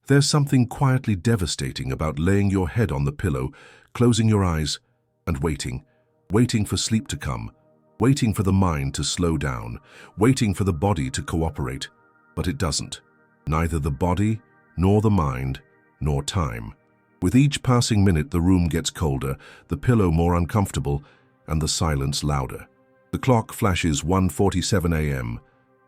There's something quietly devastating about laying your head on the pillow, closing your eyes, and waiting for sleep to come, waiting for the mind to slow down, waiting for the body to cooperate. But it doesn't. Neither the body, nor the mind, nor time. With each passing minute, the room gets colder, the pillow more uncomfortable, and the silence louder. The clock flashes 1:47 a.m.,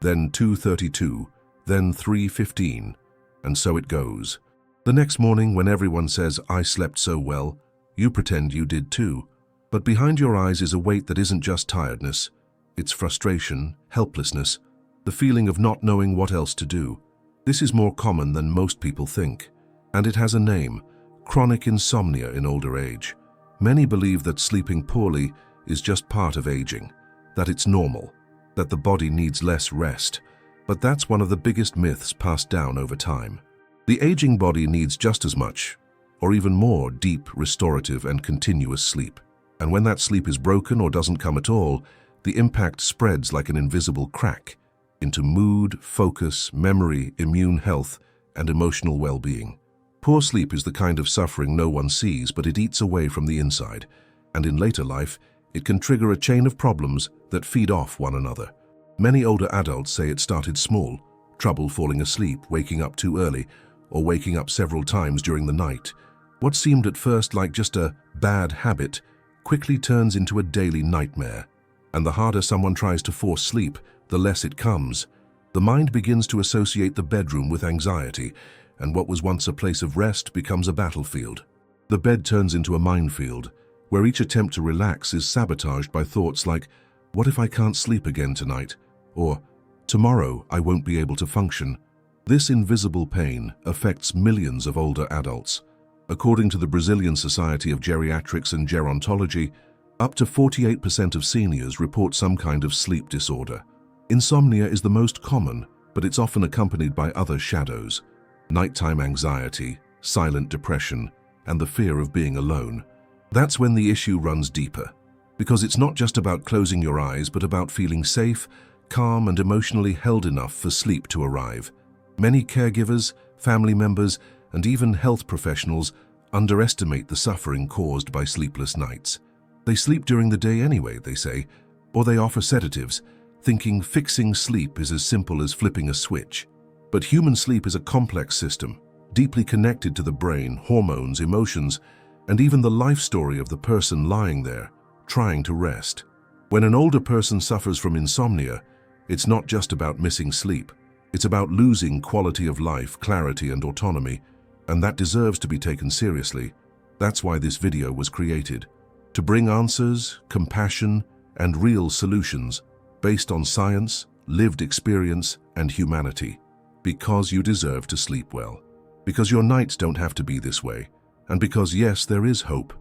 then 2:32, then 3:15, and so it goes. The next morning, when everyone says, "I slept so well," you pretend you did too. But behind your eyes is a weight that isn't just tiredness. It's frustration, helplessness, the feeling of not knowing what else to do. This is more common than most people think, and it has a name: chronic insomnia in older age. Many believe that sleeping poorly is just part of aging, that it's normal, that the body needs less rest. But that's one of the biggest myths passed down over time. The aging body needs just as much, or even more, deep, restorative, and continuous sleep. And when that sleep is broken or doesn't come at all, the impact spreads like an invisible crack into mood, focus, memory, immune health, and emotional well-being. Poor sleep is the kind of suffering no one sees, but it eats away from the inside, and in later life, it can trigger a chain of problems that feed off one another. Many older adults say it started small: trouble falling asleep, waking up too early, or waking up several times during the night. What seemed at first like just a bad habit quickly turns into a daily nightmare. And the harder someone tries to force sleep, the less it comes. The mind begins to associate the bedroom with anxiety, and what was once a place of rest becomes a battlefield. The bed turns into a minefield, where each attempt to relax is sabotaged by thoughts like, "What if I can't sleep again tonight?" Or, "Tomorrow I won't be able to function." This invisible pain affects millions of older adults. According to the Brazilian Society of Geriatrics and Gerontology, up to 48% of seniors report some kind of sleep disorder. Insomnia is the most common, but it's often accompanied by other shadows: nighttime anxiety, silent depression, and the fear of being alone. That's when the issue runs deeper, because it's not just about closing your eyes, but about feeling safe, calm, and emotionally held enough for sleep to arrive. Many caregivers, family members, and even health professionals underestimate the suffering caused by sleepless nights. They sleep during the day anyway, they say, or they offer sedatives, thinking fixing sleep is as simple as flipping a switch. But human sleep is a complex system, deeply connected to the brain, hormones, emotions, and even the life story of the person lying there, trying to rest. When an older person suffers from insomnia, it's not just about missing sleep. It's about losing quality of life, clarity, and autonomy, and that deserves to be taken seriously. That's why this video was created, to bring answers, compassion, and real solutions based on science, lived experience, and humanity. Because you deserve to sleep well. Because your nights don't have to be this way. And because, yes, there is hope.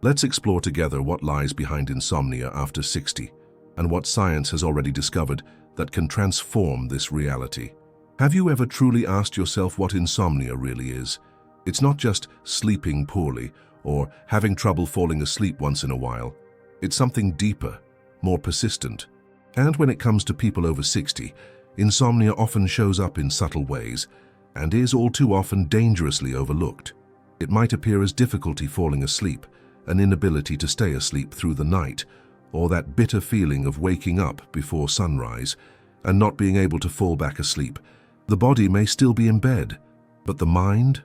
Let's explore together what lies behind insomnia after 60, and what science has already discovered that can transform this reality. Have you ever truly asked yourself what insomnia really is? It's not just sleeping poorly or having trouble falling asleep once in a while. It's something deeper, more persistent. And when it comes to people over 60, insomnia often shows up in subtle ways and is all too often dangerously overlooked. It might appear as difficulty falling asleep, an inability to stay asleep through the night, or that bitter feeling of waking up before sunrise and not being able to fall back asleep. The body may still be in bed, but the mind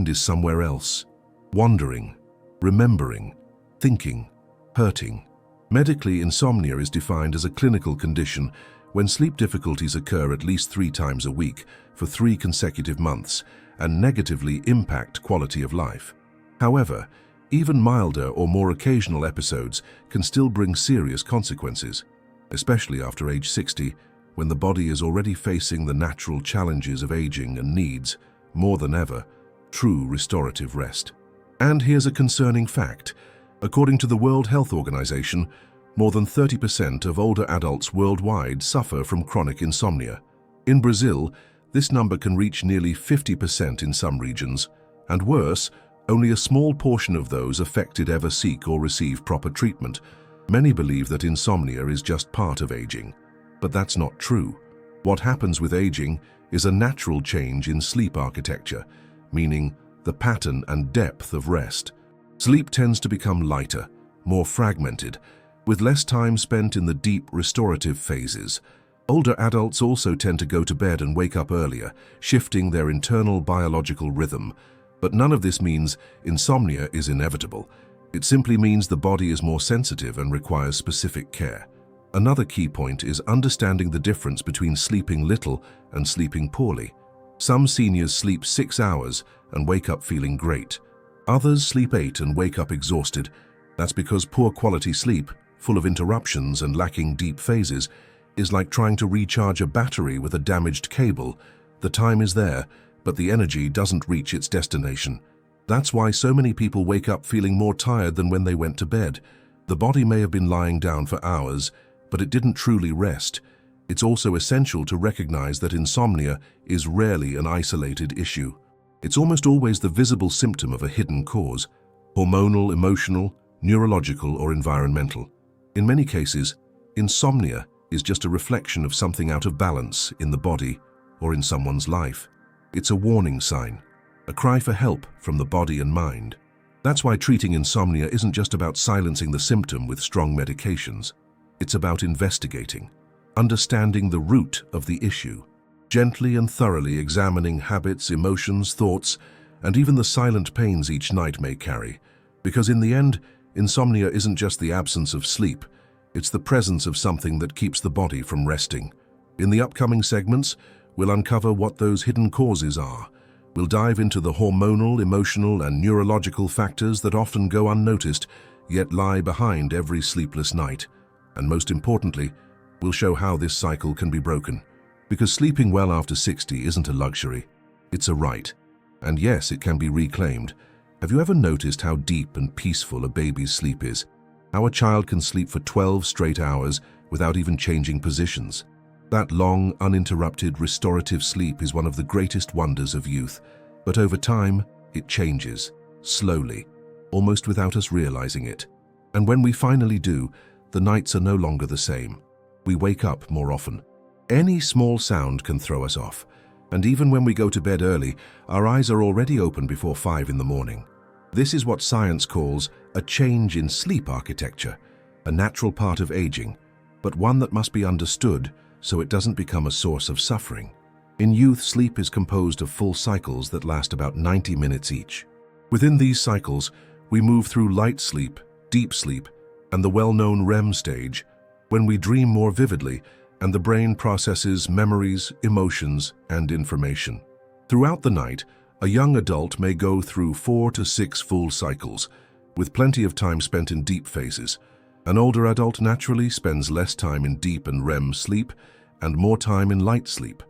is somewhere else, wandering, remembering, thinking, hurting. Medically, insomnia is defined as a clinical condition when sleep difficulties occur at least 3 times a week for 3 consecutive months and negatively impact quality of life. However, even milder or more occasional episodes can still bring serious consequences, especially after age 60, when the body is already facing the natural challenges of aging and needs, more than ever, true restorative rest. And here's a concerning fact. According to the World Health Organization, more than 30% of older adults worldwide suffer from chronic insomnia. In Brazil, this number can reach nearly 50% in some regions, and worse, only a small portion of those affected ever seek or receive proper treatment. Many believe that insomnia is just part of aging, but that's not true. What happens with aging is a natural change in sleep architecture, meaning the pattern and depth of rest. Sleep tends to become lighter, more fragmented, with less time spent in the deep restorative phases. Older adults also tend to go to bed and wake up earlier, shifting their internal biological rhythm. But none of this means insomnia is inevitable. It simply means the body is more sensitive and requires specific care. Another key point is understanding the difference between sleeping little and sleeping poorly. Some seniors sleep 6 hours and wake up feeling great. Others sleep 8 and wake up exhausted. That's because poor quality sleep, full of interruptions and lacking deep phases, is like trying to recharge a battery with a damaged cable. The time is there, but the energy doesn't reach its destination. That's why so many people wake up feeling more tired than when they went to bed. The body may have been lying down for hours, but it didn't truly rest. It's also essential to recognize that insomnia is rarely an isolated issue. It's almost always the visible symptom of a hidden cause: hormonal, emotional, neurological, or environmental. In many cases, insomnia is just a reflection of something out of balance in the body or in someone's life. It's a warning sign, a cry for help from the body and mind. That's why treating insomnia isn't just about silencing the symptom with strong medications. It's about investigating, understanding the root of the issue, gently and thoroughly examining habits, emotions, thoughts, and even the silent pains each night may carry. Because in the end, insomnia isn't just the absence of sleep, it's the presence of something that keeps the body from resting. In the upcoming segments, we'll uncover what those hidden causes are. We'll dive into the hormonal, emotional, and neurological factors that often go unnoticed, yet lie behind every sleepless night. And most importantly, we'll show how this cycle can be broken. Because sleeping well after 60 isn't a luxury, it's a right. And yes, it can be reclaimed. Have you ever noticed how deep and peaceful a baby's sleep is? How a child can sleep for 12 straight hours without even changing positions? That long, uninterrupted, restorative sleep is one of the greatest wonders of youth. But over time, it changes, slowly, almost without us realizing it. And when we finally do, the nights are no longer the same. We wake up more often. Any small sound can throw us off. And even when we go to bed early, our eyes are already open before 5 in the morning. This is what science calls a change in sleep architecture, a natural part of aging, but one that must be understood so it doesn't become a source of suffering. In youth, sleep is composed of full cycles that last about 90 minutes each. Within these cycles, we move through light sleep, deep sleep, and the well-known REM stage, when we dream more vividly and the brain processes memories, emotions, and information. Throughout the night, a young adult may go through 4 to 6 full cycles, with plenty of time spent in deep phases. An older adult naturally spends less time in deep and REM sleep and more time in light sleep.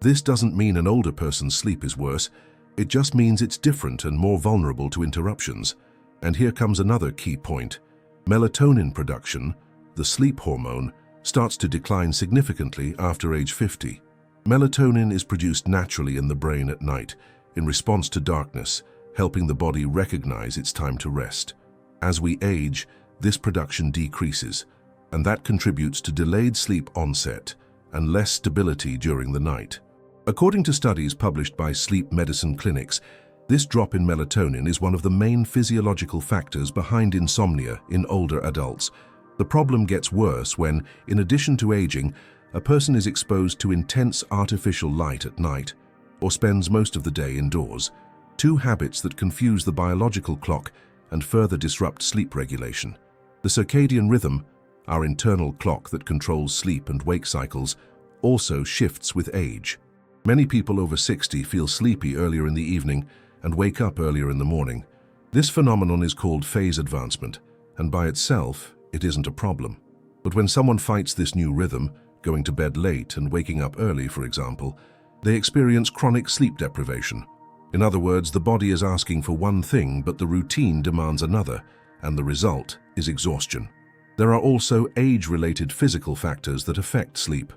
This doesn't mean an older person's sleep is worse, it just means it's different and more vulnerable to interruptions. And here comes another key point. Melatonin production, the sleep hormone, starts to decline significantly after age 50. Melatonin is produced naturally in the brain at night, in response to darkness, helping the body recognize it's time to rest. As we age, this production decreases, and that contributes to delayed sleep onset and less stability during the night. According to studies published by sleep medicine clinics, this drop in melatonin is one of the main physiological factors behind insomnia in older adults. The problem gets worse when, in addition to aging, a person is exposed to intense artificial light at night or spends most of the day indoors, two habits that confuse the biological clock and further disrupt sleep regulation. The circadian rhythm, our internal clock that controls sleep and wake cycles, also shifts with age. Many people over 60 feel sleepy earlier in the evening and wake up earlier in the morning. This phenomenon is called phase advancement, and by itself, it isn't a problem. But when someone fights this new rhythm, going to bed late and waking up early, for example, they experience chronic sleep deprivation. In other words, the body is asking for one thing, but the routine demands another, and the result is exhaustion. There are also age-related physical factors that affect sleep.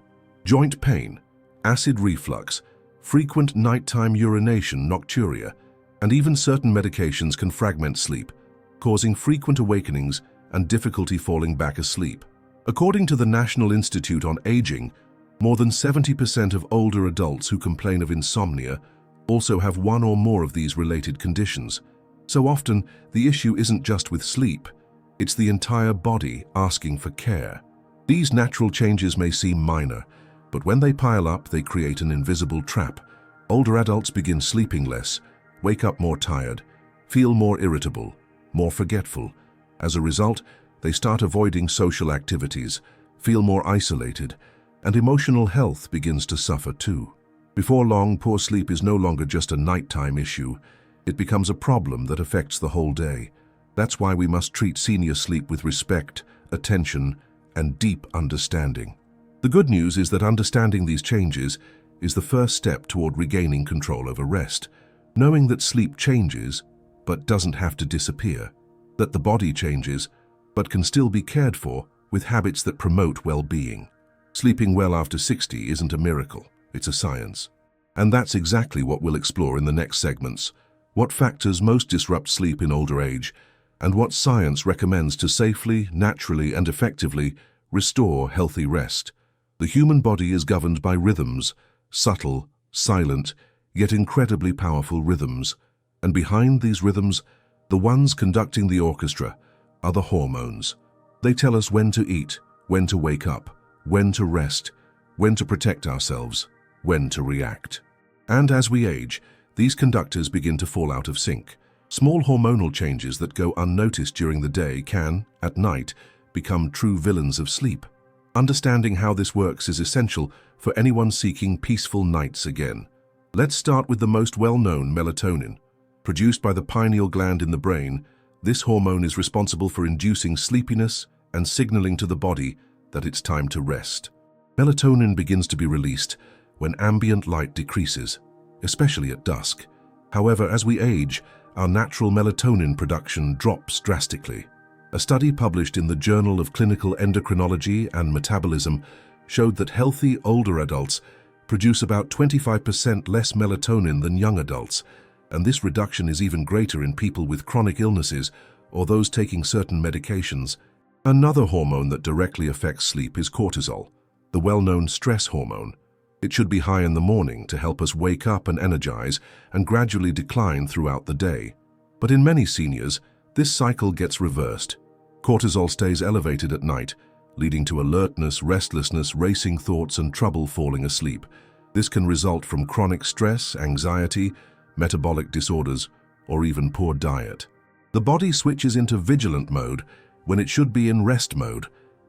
Joint pain, acid reflux, frequent nighttime urination, nocturia, and even certain medications can fragment sleep, causing frequent awakenings and difficulty falling back asleep. According to the National Institute on Aging, More than 70% of older adults who complain of insomnia also have one or more of these related conditions. So often, the issue isn't just with sleep, it's the entire body asking for care. These natural changes may seem minor, but when they pile up, they create an invisible trap. Older adults begin sleeping less, wake up more tired, feel more irritable, more forgetful. As a result, they start avoiding social activities, feel more isolated, and emotional health begins to suffer too. Before long, poor sleep is no longer just a nighttime issue. It becomes a problem that affects the whole day. That's why we must treat senior sleep with respect, attention, and deep understanding. The good news is that understanding these changes is the first step toward regaining control over rest. Knowing that sleep changes, but doesn't have to disappear. That the body changes, but can still be cared for with habits that promote well-being. Sleeping well after 60 isn't a miracle, it's a science. And that's exactly what we'll explore in the next segments. What factors most disrupt sleep in older age, and what science recommends to safely, naturally, and effectively restore healthy rest. The human body is governed by rhythms, subtle, silent, yet incredibly powerful rhythms. And behind these rhythms, the ones conducting the orchestra, are the hormones. They tell us when to eat, when to wake up, when to rest, when to protect ourselves, when to react. And as we age, these conductors begin to fall out of sync. Small hormonal changes that go unnoticed during the day can, at night, become true villains of sleep. Understanding how this works is essential for anyone seeking peaceful nights again. Let's start with the most well-known, melatonin. Produced by the pineal gland in the brain, this hormone is responsible for inducing sleepiness and signaling to the body that it's time to rest. Melatonin begins to be released when ambient light decreases, especially at dusk. However, as we age, our natural melatonin production drops drastically. A study published in the Journal of Clinical Endocrinology and Metabolism showed that healthy older adults produce about 25% less melatonin than young adults, and this reduction is even greater in people with chronic illnesses or those taking certain medications. Another hormone that directly affects sleep is cortisol, the well-known stress hormone. It should be high in the morning to help us wake up and energize, and gradually decline throughout the day. But in many seniors, this cycle gets reversed. Cortisol stays elevated at night, leading to alertness, restlessness, racing thoughts, and trouble falling asleep. This can result from chronic stress, anxiety, metabolic disorders, or even poor diet. The body switches into vigilant mode when it should be in rest mode,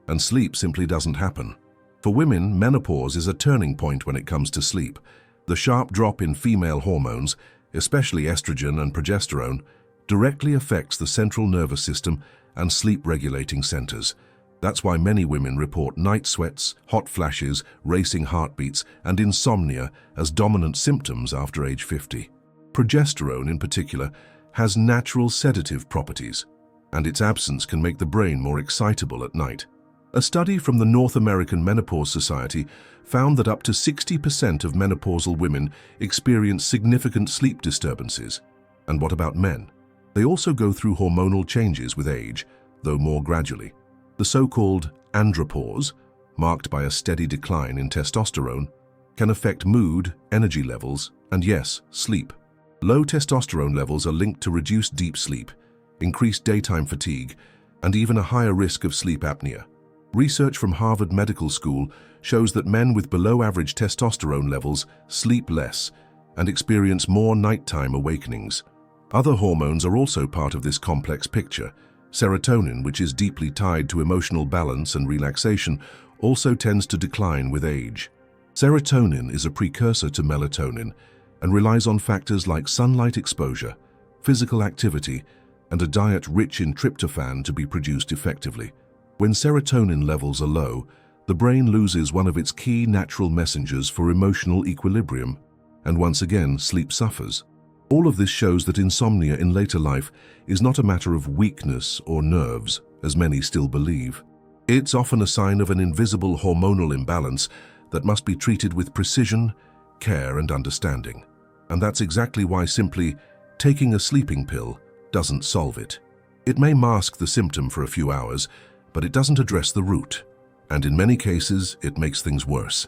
and sleep simply doesn't happen. For women, menopause is a turning point when it comes to sleep. The sharp drop in female hormones, especially estrogen and progesterone, directly affects the central nervous system and sleep-regulating centers. That's why many women report night sweats, hot flashes, racing heartbeats, and insomnia as dominant symptoms after age 50. Progesterone, in particular, has natural sedative properties, and its absence can make the brain more excitable at night. A study from the North American Menopause Society found that up to 60% of menopausal women experience significant sleep disturbances. And what about men? They also go through hormonal changes with age, though more gradually. The so-called andropause, marked by a steady decline in testosterone, can affect mood, energy levels, and yes, sleep. Low testosterone levels are linked to reduced deep sleep, increased daytime fatigue, and even a higher risk of sleep apnea. Research from Harvard Medical School shows that men with below-average testosterone levels sleep less and experience more nighttime awakenings. Other hormones are also part of this complex picture. Serotonin, which is deeply tied to emotional balance and relaxation, also tends to decline with age. Serotonin is a precursor to melatonin and relies on factors like sunlight exposure, physical activity, and a diet rich in tryptophan to be produced effectively. When serotonin levels are low, the brain loses one of its key natural messengers for emotional equilibrium, and once again, sleep suffers. All of this shows that insomnia in later life is not a matter of weakness or nerves, as many still believe. It's often a sign of an invisible hormonal imbalance that must be treated with precision, care, and understanding. And that's exactly why simply taking a sleeping pill doesn't solve it. It may mask the symptom for a few hours, but it doesn't address the root, and in many cases, it makes things worse.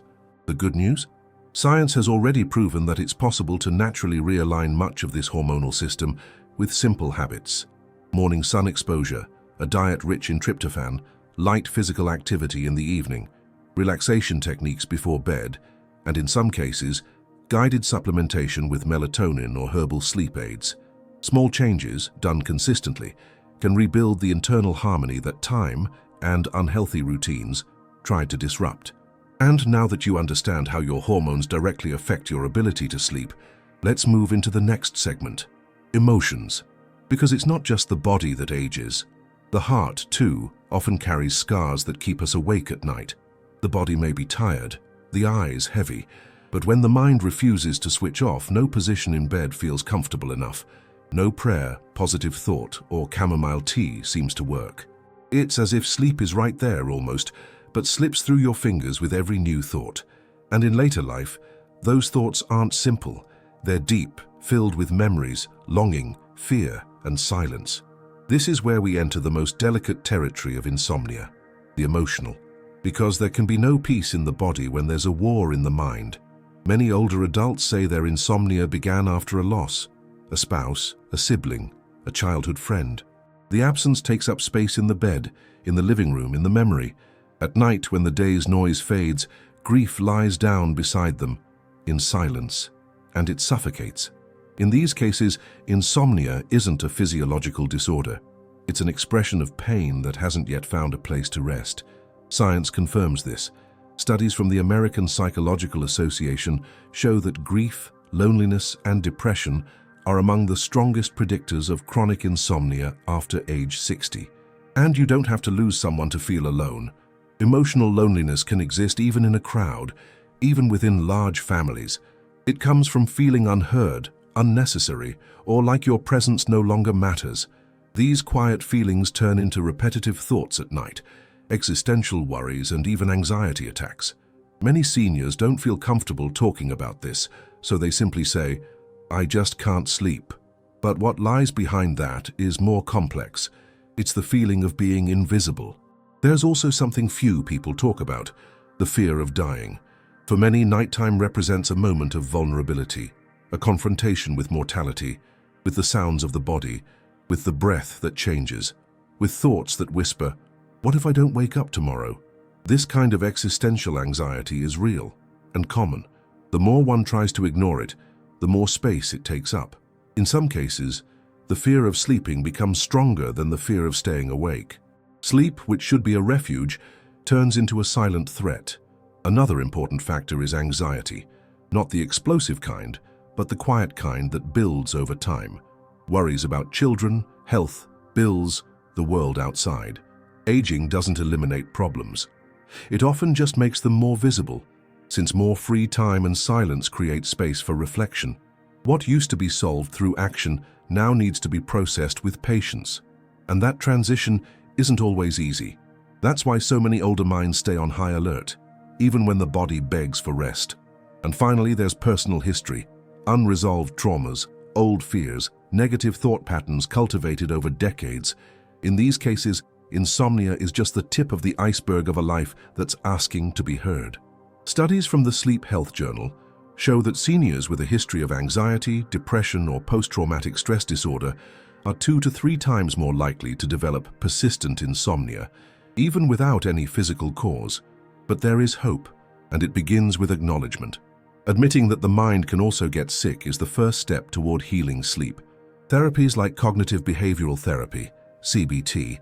The good news? Science has already proven that it's possible to naturally realign much of this hormonal system with simple habits. Morning sun exposure, a diet rich in tryptophan, light physical activity in the evening, relaxation techniques before bed, and in some cases, guided supplementation with melatonin or herbal sleep aids. Small changes, done consistently, can rebuild the internal harmony that time and unhealthy routines tried to disrupt. And now that you understand how your hormones directly affect your ability to sleep, let's move into the next segment, emotions. Because it's not just the body that ages. The heart, too, often carries scars that keep us awake at night. The body may be tired, the eyes heavy, but when the mind refuses to switch off, no position in bed feels comfortable enough. No prayer, positive thought, or chamomile tea seems to work. It's as if sleep is right there almost, but slips through your fingers with every new thought. And in later life, those thoughts aren't simple. They're deep, filled with memories, longing, fear, and silence. This is where we enter the most delicate territory of insomnia, the emotional. Because there can be no peace in the body when there's a war in the mind. Many older adults say their insomnia began after a loss, a spouse, a sibling, a childhood friend. The absence takes up space in the bed, in the living room, in the memory. At night, when the day's noise fades, grief lies down beside them, in silence, and it suffocates. In these cases, insomnia isn't a physiological disorder. It's an expression of pain that hasn't yet found a place to rest. Science confirms this. Studies from the American Psychological Association show that grief, loneliness, and depression are among the strongest predictors of chronic insomnia after age 60. And you don't have to lose someone to feel alone. Emotional loneliness can exist even in a crowd, even within large families. It comes from feeling unheard, unnecessary, or like your presence no longer matters. These quiet feelings turn into repetitive thoughts at night, existential worries, and even anxiety attacks. Many seniors don't feel comfortable talking about this, so they simply say, "I just can't sleep." But what lies behind that is more complex. It's the feeling of being invisible. There's also something few people talk about, the fear of dying. For many, nighttime represents a moment of vulnerability, a confrontation with mortality, with the sounds of the body, with the breath that changes, with thoughts that whisper, "What if I don't wake up tomorrow?" This kind of existential anxiety is real and common. The more one tries to ignore it, the more space it takes up. In some cases, the fear of sleeping becomes stronger than the fear of staying awake. Sleep, which should be a refuge, turns into a silent threat. Another important factor is anxiety, not the explosive kind, but the quiet kind that builds over time. Worries about children, health, bills, the world outside. Aging doesn't eliminate problems. It often just makes them more visible, since more free time and silence create space for reflection. What used to be solved through action now needs to be processed with patience. And that transition isn't always easy. That's why so many older minds stay on high alert, even when the body begs for rest. And finally, there's personal history, unresolved traumas, old fears, negative thought patterns cultivated over decades. In these cases, insomnia is just the tip of the iceberg of a life that's asking to be heard. Studies from the Sleep Health Journal show that seniors with a history of anxiety, depression, or post-traumatic stress disorder are 2 to 3 times more likely to develop persistent insomnia, even without any physical cause. But there is hope, and it begins with acknowledgement. Admitting that the mind can also get sick is the first step toward healing sleep. Therapies like cognitive behavioral therapy, CBT,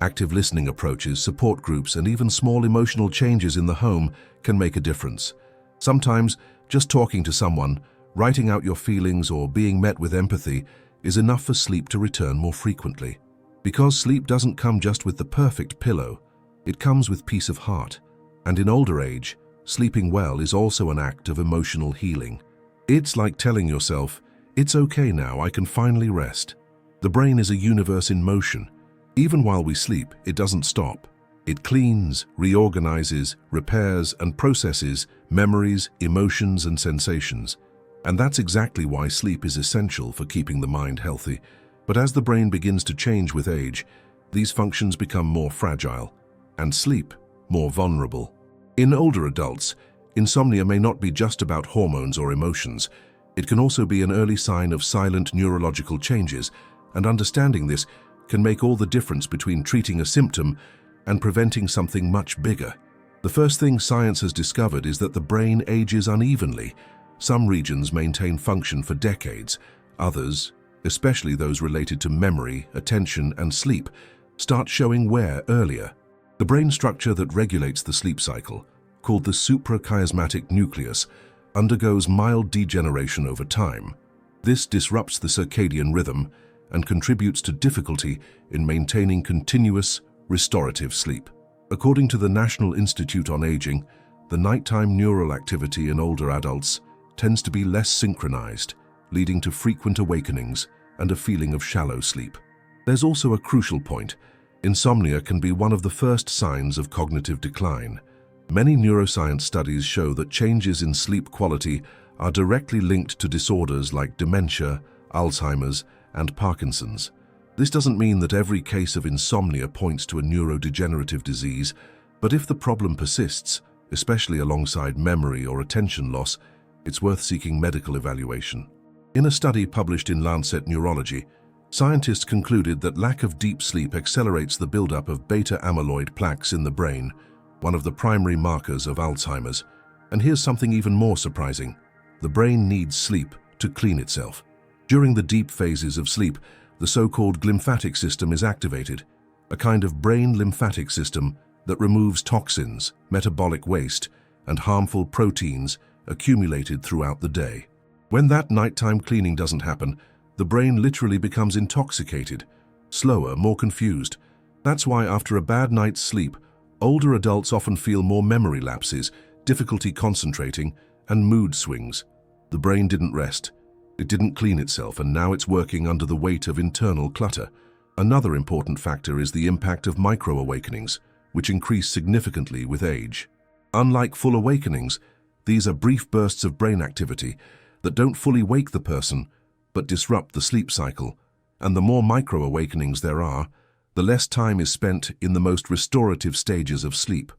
active listening approaches, support groups, and even small emotional changes in the home can make a difference. Sometimes, just talking to someone, writing out your feelings, or being met with empathy is enough for sleep to return more frequently. Because sleep doesn't come just with the perfect pillow, it comes with peace of heart. And in older age, sleeping well is also an act of emotional healing. It's like telling yourself, "It's okay now, I can finally rest." The brain is a universe in motion. Even while we sleep, it doesn't stop. It cleans, reorganizes, repairs, and processes memories, emotions, and sensations. And that's exactly why sleep is essential for keeping the mind healthy. But as the brain begins to change with age, these functions become more fragile, and sleep more vulnerable. In older adults, Insomnia may not be just about hormones or emotions. It can also be an early sign of silent neurological changes, and understanding this can make all the difference between treating a symptom and preventing something much bigger. The first thing science has discovered is that the brain ages unevenly. Some regions maintain function for decades. Others, especially those related to memory, attention, and sleep, start showing wear earlier. The brain structure that regulates the sleep cycle, called the suprachiasmatic nucleus, undergoes mild degeneration over time. This disrupts the circadian rhythm and contributes to difficulty in maintaining continuous, restorative sleep. According to the National Institute on Aging, the nighttime neural activity in older adults tends to be less synchronized, leading to frequent awakenings and a feeling of shallow sleep. There's also a crucial point. Insomnia can be one of the first signs of cognitive decline. Many neuroscience studies show that changes in sleep quality are directly linked to disorders like dementia, Alzheimer's, and Parkinson's. This doesn't mean that every case of insomnia points to a neurodegenerative disease, but if the problem persists, especially alongside memory or attention loss, it's worth seeking medical evaluation. In a study published in Lancet Neurology, scientists concluded that lack of deep sleep accelerates the buildup of beta-amyloid plaques in the brain, one of the primary markers of Alzheimer's. And here's something even more surprising. The brain needs sleep to clean itself. During the deep phases of sleep, the so-called glymphatic system is activated, a kind of brain lymphatic system that removes toxins, metabolic waste, and harmful proteins accumulated throughout the day. When that nighttime cleaning doesn't happen, the brain literally becomes intoxicated, slower, more confused. That's why after a bad night's sleep, older adults often feel more memory lapses, difficulty concentrating, and mood swings. The brain didn't rest. It didn't clean itself, and now it's working under the weight of internal clutter. Another important factor is the impact of micro-awakenings, which increase significantly with age. Unlike full awakenings, these are brief bursts of brain activity that don't fully wake the person, but disrupt the sleep cycle. And the more micro-awakenings there are, the less time is spent in the most restorative stages of sleep.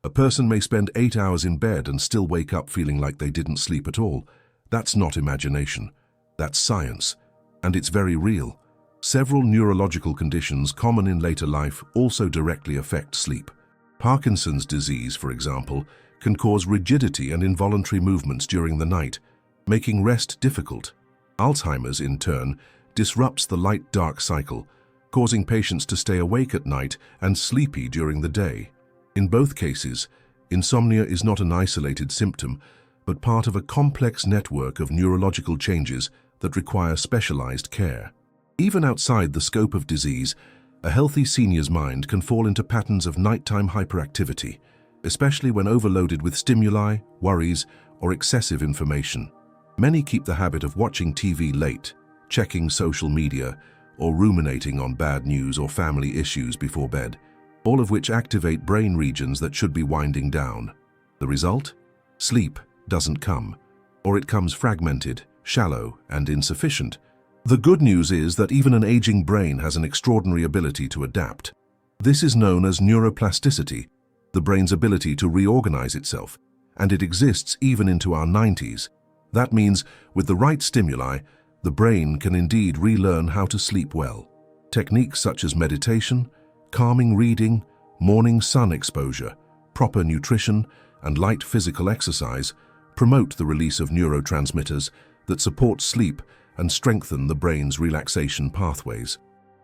A person may spend 8 hours in bed and still wake up feeling like they didn't sleep at all. That's not imagination. That's science. And it's very real. Several neurological conditions common in later life also directly affect sleep. Parkinson's disease, for example, can cause rigidity and involuntary movements during the night, making rest difficult. Alzheimer's, in turn, disrupts the light-dark cycle, causing patients to stay awake at night and sleepy during the day. In both cases, insomnia is not an isolated symptom, but part of a complex network of neurological changes that require specialized care. Even outside the scope of disease, a healthy senior's mind can fall into patterns of nighttime hyperactivity, especially when overloaded with stimuli, worries, or excessive information. Many keep the habit of watching TV late, checking social media, or ruminating on bad news or family issues before bed, all of which activate brain regions that should be winding down. The result? Sleep doesn't come, or it comes fragmented, shallow, and insufficient. The good news is that even an aging brain has an extraordinary ability to adapt. This is known as neuroplasticity, the brain's ability to reorganize itself, and it exists even into our 90s. That means, with the right stimuli, the brain can indeed relearn how to sleep well. Techniques such as meditation, calming reading, morning sun exposure, proper nutrition, and light physical exercise promote the release of neurotransmitters that support sleep and strengthen the brain's relaxation pathways.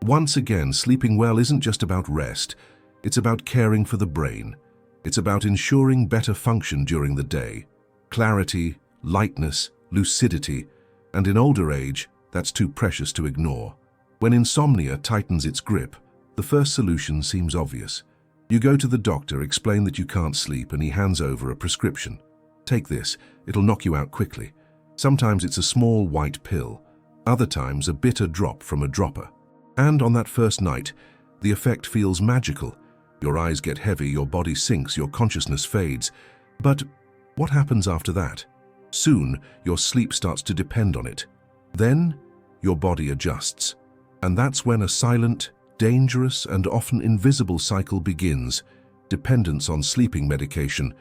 Once again, sleeping well isn't just about rest, it's about caring for the brain. It's about ensuring better function during the day, clarity, lightness, lucidity, and in older age, that's too precious to ignore. When insomnia tightens its grip, the first solution seems obvious. You go to the doctor, explain that you can't sleep, and he hands over a prescription. Take this, it'll knock you out quickly. Sometimes it's a small white pill, other times a bitter drop from a dropper. And on that first night, the effect feels magical. Your eyes get heavy, your body sinks, your consciousness fades. But what happens after that? Soon, your sleep starts to depend on it. Then, your body adjusts. And that's when a silent, dangerous, and often invisible cycle begins. Dependence on sleeping medication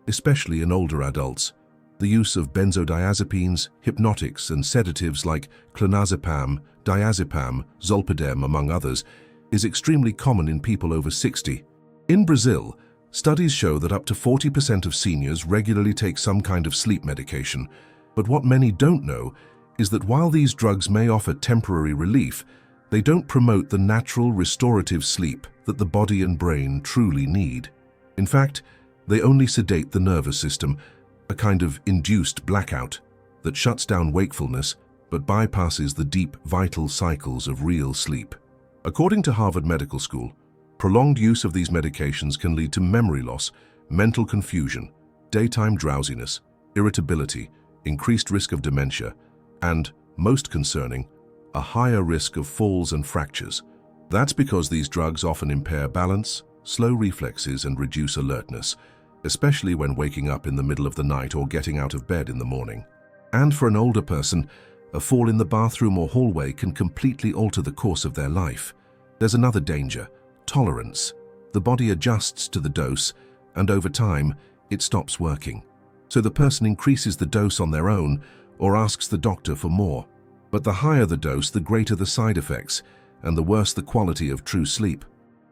especially in older adults. The use of benzodiazepines, hypnotics, and sedatives like clonazepam, diazepam, zolpidem, among others, is extremely common in people over 60. In Brazil, studies show that up to 40% of seniors regularly take some kind of sleep medication. But what many don't know is that while these drugs may offer temporary relief, they don't promote the natural restorative sleep that the body and brain truly need. In fact, they only sedate the nervous system, a kind of induced blackout that shuts down wakefulness but bypasses the deep, vital cycles of real sleep. According to Harvard Medical School, prolonged use of these medications can lead to memory loss, mental confusion, daytime drowsiness, irritability, increased risk of dementia, and, most concerning, a higher risk of falls and fractures. That's because these drugs often impair balance, slow reflexes, and reduce alertness, especially when waking up in the middle of the night or getting out of bed in the morning. And for an older person, a fall in the bathroom or hallway can completely alter the course of their life. There's another danger: tolerance. The body adjusts to the dose, and over time, it stops working. So the person increases the dose on their own or asks the doctor for more. But the higher the dose, the greater the side effects, and the worse the quality of true sleep.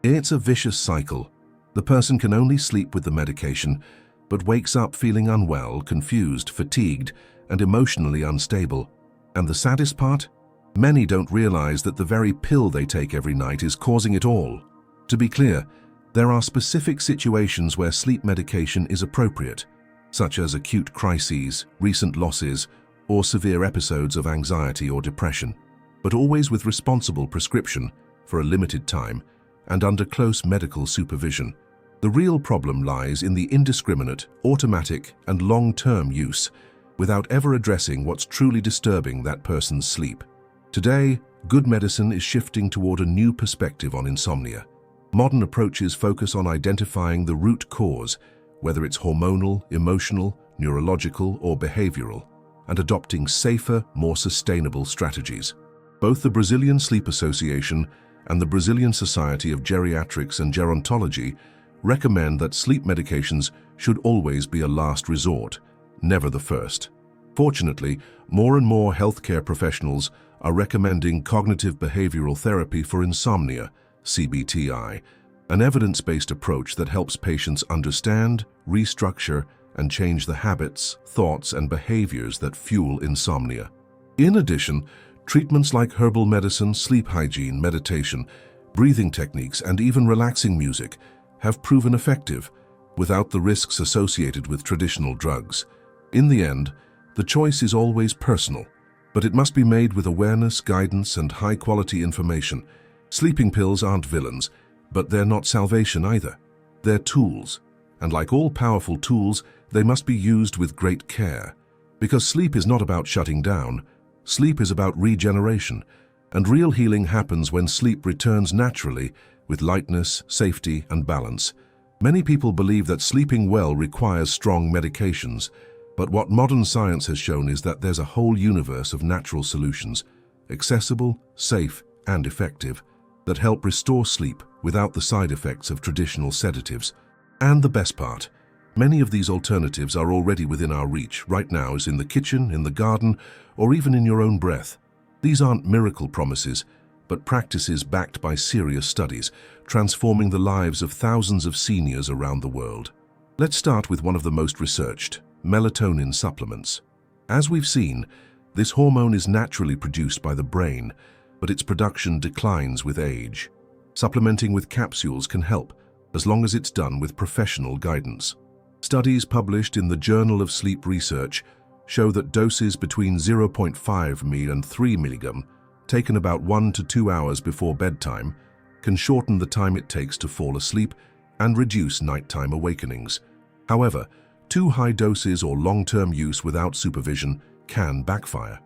It's a vicious cycle. The person can only sleep with the medication, but wakes up feeling unwell, confused, fatigued, and emotionally unstable. And the saddest part? Many don't realize that the very pill they take every night is causing it all. To be clear, there are specific situations where sleep medication is appropriate, such as acute crises, recent losses, or severe episodes of anxiety or depression, but always with responsible prescription for a limited time and under close medical supervision. The real problem lies in the indiscriminate, automatic, and long-term use, without ever addressing what's truly disturbing that person's sleep. Today, good medicine is shifting toward a new perspective on insomnia. Modern approaches focus on identifying the root cause, whether it's hormonal, emotional, neurological, or behavioral, and adopting safer, more sustainable strategies. Both the Brazilian Sleep Association and the Brazilian Society of Geriatrics and Gerontology recommend that sleep medications should always be a last resort, never the first. Fortunately, more and more healthcare professionals are recommending cognitive behavioral therapy for insomnia, CBTI, an evidence-based approach that helps patients understand, restructure, and change the habits, thoughts, and behaviors that fuel insomnia. In addition, treatments like herbal medicine, sleep hygiene, meditation, breathing techniques, and even relaxing music have proven effective without the risks associated with traditional drugs. In the end, the choice is always personal, but it must be made with awareness, guidance, and high-quality information. Sleeping pills aren't villains, but they're not salvation either. They're tools, and like all powerful tools, they must be used with great care. Because sleep is not about shutting down, sleep is about regeneration, and real healing happens when sleep returns naturally with lightness, safety, and balance. Many people believe that sleeping well requires strong medications, but what modern science has shown is that there's a whole universe of natural solutions, accessible, safe, and effective, that help restore sleep without the side effects of traditional sedatives. And the best part, many of these alternatives are already within our reach right now, as in the kitchen, in the garden, or even in your own breath. These aren't miracle promises, but practices backed by serious studies, transforming the lives of thousands of seniors around the world. Let's start with one of the most researched, melatonin supplements. As we've seen, this hormone is naturally produced by the brain, but its production declines with age. Supplementing with capsules can help, as long as it's done with professional guidance. Studies published in the Journal of Sleep Research show that doses between 0.5 mg and 3 mg, taken about 1 to 2 hours before bedtime, can shorten the time it takes to fall asleep and reduce nighttime awakenings. However, too high doses or long-term use without supervision can backfire.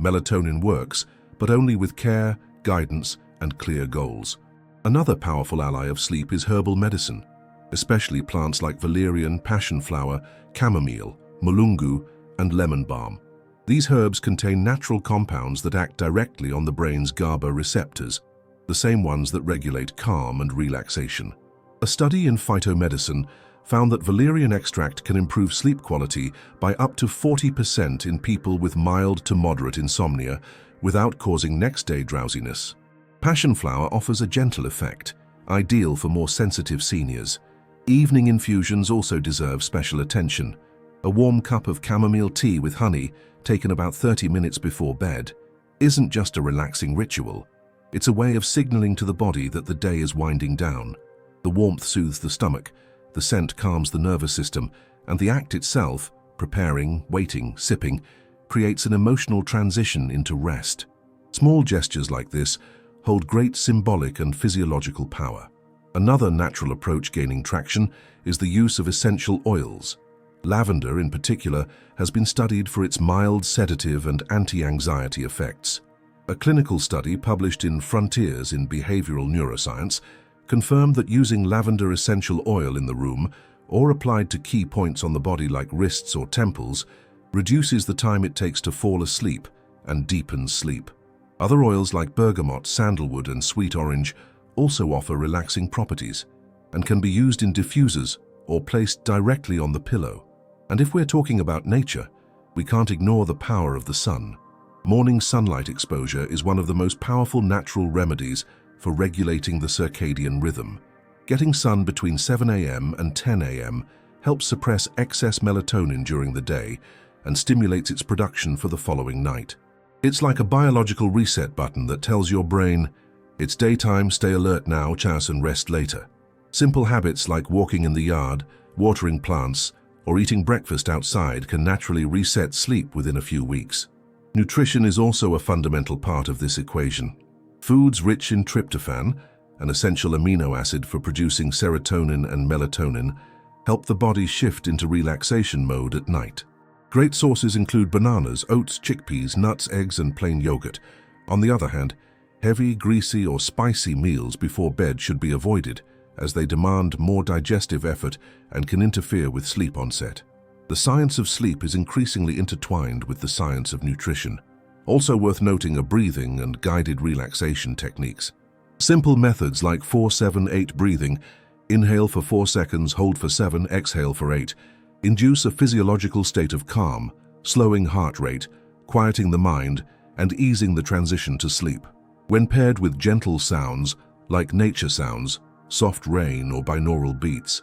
Melatonin works, but only with care, guidance, and clear goals. Another powerful ally of sleep is herbal medicine, especially plants like valerian, passionflower, chamomile, mulungu, and lemon balm. These herbs contain natural compounds that act directly on the brain's GABA receptors, the same ones that regulate calm and relaxation. A study in phytomedicine found that valerian extract can improve sleep quality by up to 40% in people with mild to moderate insomnia without causing next-day drowsiness. Passion flower offers a gentle effect, ideal for more sensitive seniors. Evening infusions also deserve special attention. A warm cup of chamomile tea with honey, taken about 30 minutes before bed, isn't just a relaxing ritual. It's a way of signaling to the body that the day is winding down. The warmth soothes the stomach, the scent calms the nervous system, and the act itself, preparing, waiting, sipping, creates an emotional transition into rest. Small gestures like this hold great symbolic and physiological power. Another natural approach gaining traction is the use of essential oils. Lavender, in particular, has been studied for its mild sedative and anti-anxiety effects. A clinical study published in Frontiers in Behavioral Neuroscience confirmed that using lavender essential oil in the room or applied to key points on the body like wrists or temples reduces the time it takes to fall asleep and deepens sleep. Other oils like bergamot, sandalwood, and sweet orange also offer relaxing properties and can be used in diffusers or placed directly on the pillow. And if we're talking about nature, we can't ignore the power of the sun. Morning sunlight exposure is one of the most powerful natural remedies for regulating the circadian rhythm. Getting sun between 7 a.m. and 10 a.m. helps suppress excess melatonin during the day and stimulates its production for the following night. It's like a biological reset button that tells your brain, it's daytime, stay alert now, chouse and rest later. Simple habits like walking in the yard, watering plants, or eating breakfast outside can naturally reset sleep within a few weeks. Nutrition is also a fundamental part of this equation. Foods rich in tryptophan, an essential amino acid for producing serotonin and melatonin, help the body shift into relaxation mode at night. Great sources include bananas, oats, chickpeas, nuts, eggs, and plain yogurt. On the other hand, heavy, greasy, or spicy meals before bed should be avoided, as they demand more digestive effort and can interfere with sleep onset. The science of sleep is increasingly intertwined with the science of nutrition. Also worth noting are breathing and guided relaxation techniques. Simple methods like 4-7-8 breathing, inhale for 4 seconds, hold for 7, exhale for 8, induce a physiological state of calm, slowing heart rate, quieting the mind, and easing the transition to sleep. When paired with gentle sounds like nature sounds, soft rain, or binaural beats,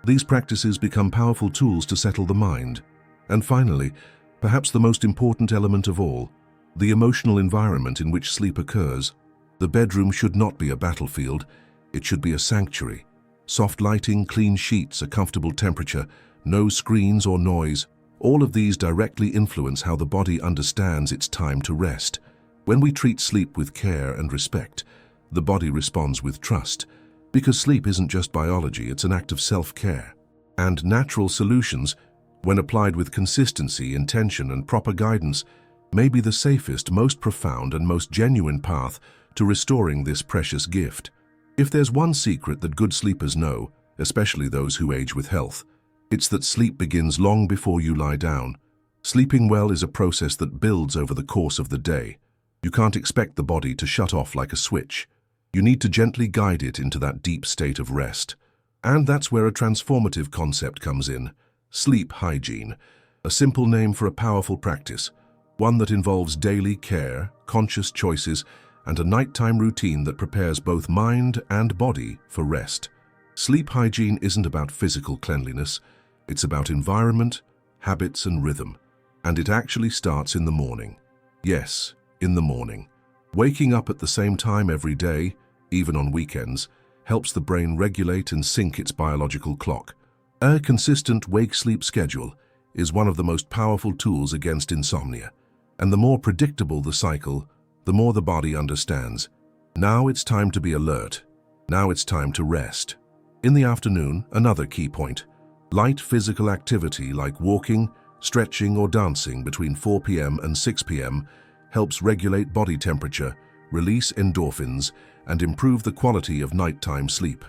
these practices become powerful tools to settle the mind. And finally, perhaps the most important element of all, the emotional environment in which sleep occurs. The bedroom should not be a battlefield, it should be a sanctuary. Soft lighting, clean sheets, a comfortable temperature, no screens or noise, all of these directly influence how the body understands it's time to rest. When we treat sleep with care and respect, the body responds with trust, because sleep isn't just biology, it's an act of self-care. And natural solutions, when applied with consistency, intention, and proper guidance, may be the safest, most profound, and most genuine path to restoring this precious gift. If there's one secret that good sleepers know, especially those who age with health, it's that sleep begins long before you lie down. Sleeping well is a process that builds over the course of the day. You can't expect the body to shut off like a switch. You need to gently guide it into that deep state of rest. And that's where a transformative concept comes in: sleep hygiene, a simple name for a powerful practice, one that involves daily care, conscious choices, and a nighttime routine that prepares both mind and body for rest. Sleep hygiene isn't about physical cleanliness, it's about environment, habits, and rhythm. And it actually starts in the morning. Yes, in the morning. Waking up at the same time every day, even on weekends, helps the brain regulate and sync its biological clock. A consistent wake-sleep schedule is one of the most powerful tools against insomnia. And the more predictable the cycle, the more the body understands. Now it's time to be alert. Now it's time to rest. In the afternoon, another key point: light physical activity like walking, stretching, or dancing between 4 p.m. and 6 p.m. helps regulate body temperature, release endorphins, and improve the quality of nighttime sleep.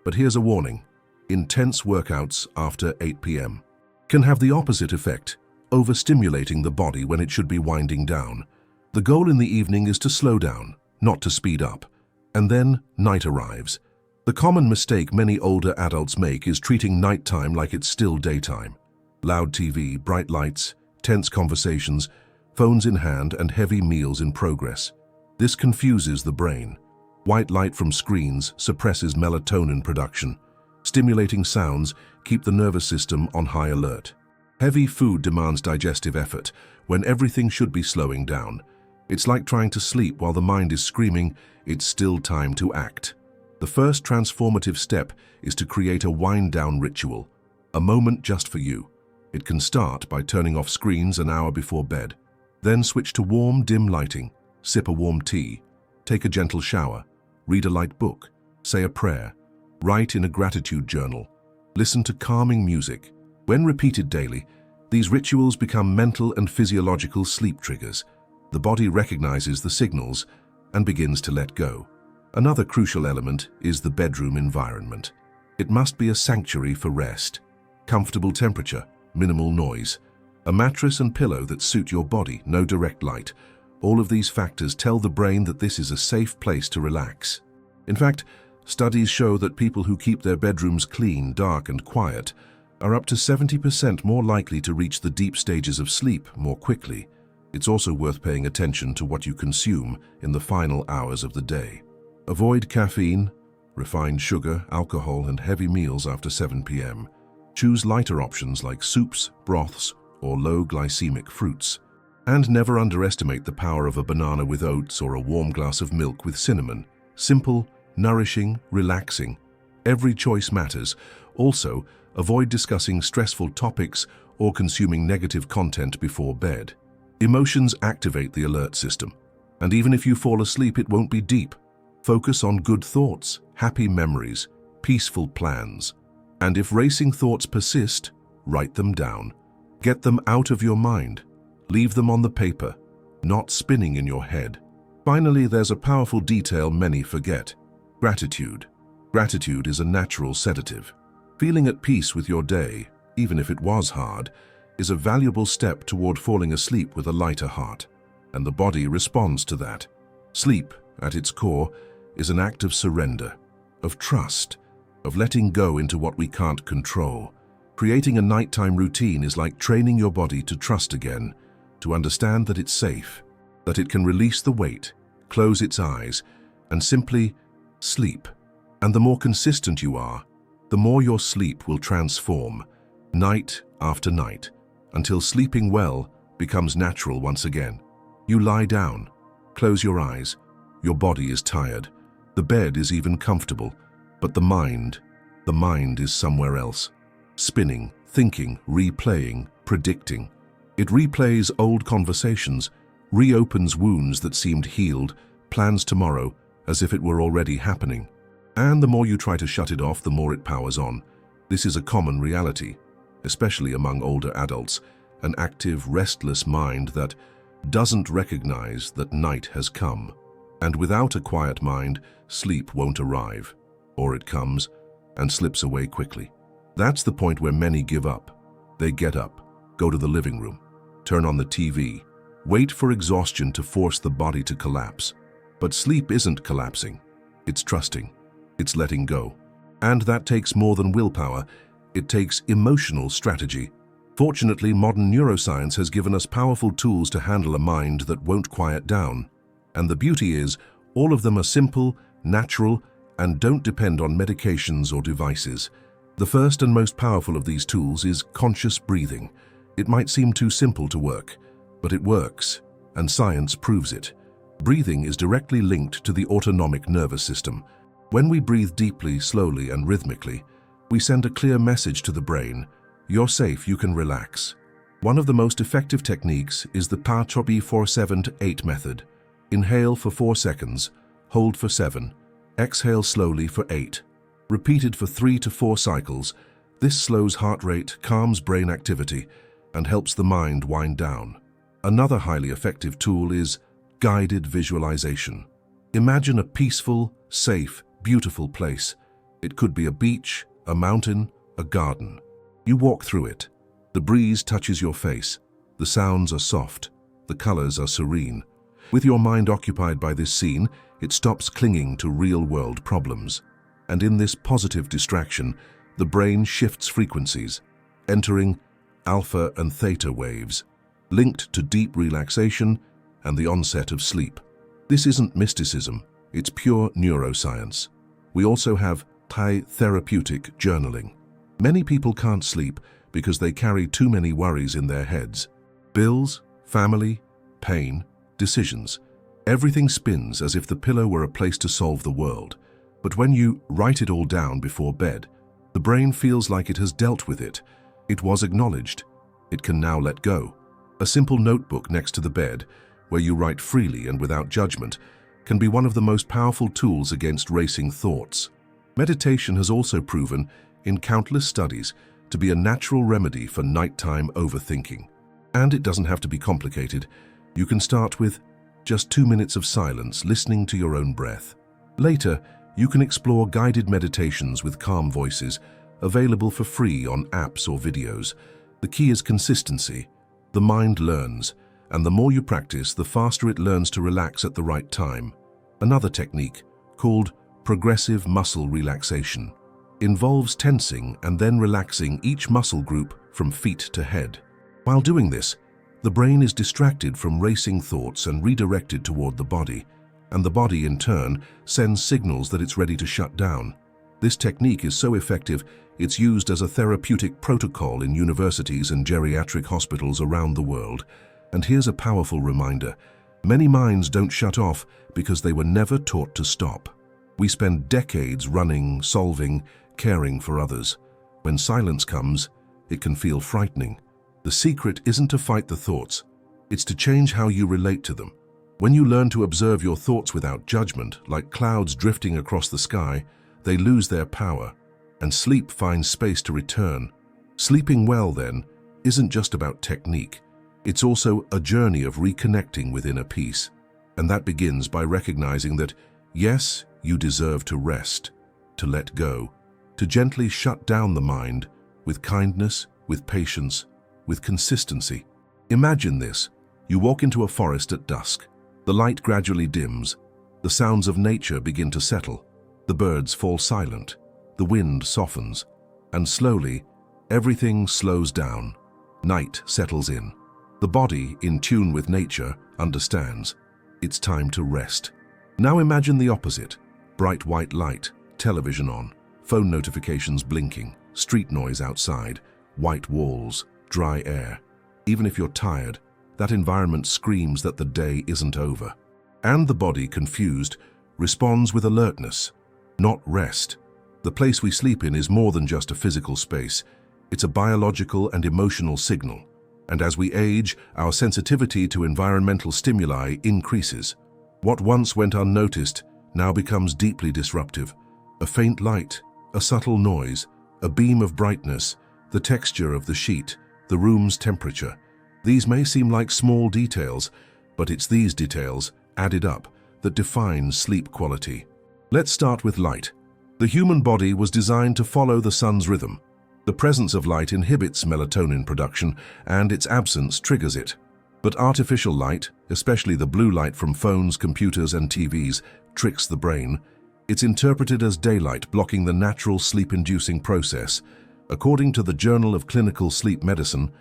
But here's a warning: intense workouts after 8 p.m. can have the opposite effect, overstimulating the body when it should be winding down. The goal in the evening is to slow down, not to speed up. And then night arrives. The common mistake many older adults make is treating nighttime like it's still daytime. Loud TV, bright lights, tense conversations, phones in hand, and heavy meals in progress. This confuses the brain. White light from screens suppresses melatonin production. Stimulating sounds keep the nervous system on high alert. Heavy food demands digestive effort when everything should be slowing down. It's like trying to sleep while the mind is screaming, "It's still time to act." The first transformative step is to create a wind-down ritual, a moment just for you. It can start by turning off screens an hour before bed. Then switch to warm, dim lighting, sip a warm tea, take a gentle shower, read a light book, say a prayer, write in a gratitude journal, listen to calming music. When repeated daily, these rituals become mental and physiological sleep triggers. The body recognizes the signals and begins to let go. Another crucial element is the bedroom environment. It must be a sanctuary for rest. Comfortable temperature, minimal noise, a mattress and pillow that suit your body, no direct light. All of these factors tell the brain that this is a safe place to relax. In fact, studies show that people who keep their bedrooms clean, dark, and quiet are up to 70% more likely to reach the deep stages of sleep more quickly. It's also worth paying attention to what you consume in the final hours of the day. Avoid caffeine, refined sugar, alcohol, and heavy meals after 7 p.m. Choose lighter options like soups, broths, or low glycemic fruits. And never underestimate the power of a banana with oats or a warm glass of milk with cinnamon. Simple, nourishing, relaxing. Every choice matters. Also, avoid discussing stressful topics or consuming negative content before bed. Emotions activate the alert system, and even if you fall asleep, it won't be deep. Focus on good thoughts, happy memories, peaceful plans. And if racing thoughts persist, write them down. Get them out of your mind. Leave them on the paper, not spinning in your head. Finally, there's a powerful detail many forget: gratitude. Gratitude is a natural sedative. Feeling at peace with your day, even if it was hard, is a valuable step toward falling asleep with a lighter heart, and the body responds to that. Sleep, at its core, is an act of surrender, of trust, of letting go into what we can't control. Creating a nighttime routine is like training your body to trust again, to understand that it's safe, that it can release the weight, close its eyes, and simply sleep. And the more consistent you are, the more your sleep will transform, night after night, until sleeping well becomes natural once again. You lie down, close your eyes, your body is tired, the bed is even comfortable, but the mind is somewhere else, spinning, thinking, replaying, predicting. It replays old conversations, reopens wounds that seemed healed, plans tomorrow as if it were already happening. And the more you try to shut it off, the more it powers on. This is a common reality, especially among older adults, an active, restless mind that doesn't recognize that night has come. And without a quiet mind, sleep won't arrive, or it comes and slips away quickly. That's the point where many give up. They get up, go to the living room, turn on the TV, wait for exhaustion to force the body to collapse. But sleep isn't collapsing. It's trusting. It's letting go. And that takes more than willpower. It takes emotional strategy. Fortunately, modern neuroscience has given us powerful tools to handle a mind that won't quiet down. And the beauty is, all of them are simple, natural, and don't depend on medications or devices. The first and most powerful of these tools is conscious breathing. It might seem too simple to work, but it works, and science proves it. Breathing is directly linked to the autonomic nervous system. When we breathe deeply, slowly, and rhythmically, we send a clear message to the brain: you're safe, you can relax. One of the most effective techniques is the 4-7-8 method. Inhale for 4 seconds, hold for 7, exhale slowly for 8. Repeated for 3 to 4 cycles, this slows heart rate, calms brain activity, and helps the mind wind down. Another highly effective tool is guided visualization. Imagine a peaceful, safe, beautiful place. It could be a beach, a mountain, a garden. You walk through it. The breeze touches your face. The sounds are soft. The colors are serene. With your mind occupied by this scene, it stops clinging to real-world problems. and in this positive distraction, the brain shifts frequencies, entering alpha and theta waves, linked to deep relaxation and the onset of sleep. This isn't mysticism, it's pure neuroscience. We also have high therapeutic journaling. Many people can't sleep because they carry too many worries in their heads. Bills, family, pain, decisions. Everything spins as if the pillow were a place to solve the world. But when you write it all down before bed, the brain feels like it has dealt with it. It was acknowledged. It can now let go. A simple notebook next to the bed, where you write freely and without judgment, can be one of the most powerful tools against racing thoughts. Meditation has also proven, in countless studies, to be a natural remedy for nighttime overthinking. And it doesn't have to be complicated. You can start with just 2 minutes of silence, listening to your own breath. Later, you can explore guided meditations with calm voices, available for free on apps or videos. The key is consistency. The mind learns, and the more you practice, the faster it learns to relax at the right time. Another technique, called progressive muscle relaxation, involves tensing and then relaxing each muscle group from feet to head. While doing this, the brain is distracted from racing thoughts and redirected toward the body, and the body, in turn, sends signals that it's ready to shut down. This technique is so effective, it's used as a therapeutic protocol in universities and geriatric hospitals around the world. And here's a powerful reminder. Many minds don't shut off because they were never taught to stop. We spend decades running, solving, caring for others. When silence comes, it can feel frightening. The secret isn't to fight the thoughts, it's to change how you relate to them. When you learn to observe your thoughts without judgment, like clouds drifting across the sky, they lose their power, and sleep finds space to return. Sleeping well, then, isn't just about technique. It's also a journey of reconnecting with inner peace. And that begins by recognizing that, yes, you deserve to rest, to let go, to gently shut down the mind with kindness, with patience, with consistency. Imagine this. You walk into a forest at dusk. The light gradually dims. The sounds of nature begin to settle. The birds fall silent. The wind softens. And slowly, everything slows down. Night settles in. The body, in tune with nature, understands. It's time to rest. Now imagine the opposite. Bright white light, television on, phone notifications blinking, street noise outside, white walls, dry air. Even if you're tired, that environment screams that the day isn't over. And the body, confused, responds with alertness, not rest. The place we sleep in is more than just a physical space. It's a biological and emotional signal. And as we age, our sensitivity to environmental stimuli increases. What once went unnoticed now becomes deeply disruptive. A faint light, a subtle noise, a beam of brightness, the texture of the sheet, the room's temperature. These may seem like small details, but it's these details, added up, that define sleep quality. Let's start with light. The human body was designed to follow the sun's rhythm. The presence of light inhibits melatonin production, and its absence triggers it. But artificial light, especially the blue light from phones, computers, and TVs, tricks the brain. It's interpreted as daylight, blocking the natural sleep-inducing process. According to the Journal of Clinical Sleep Medicine,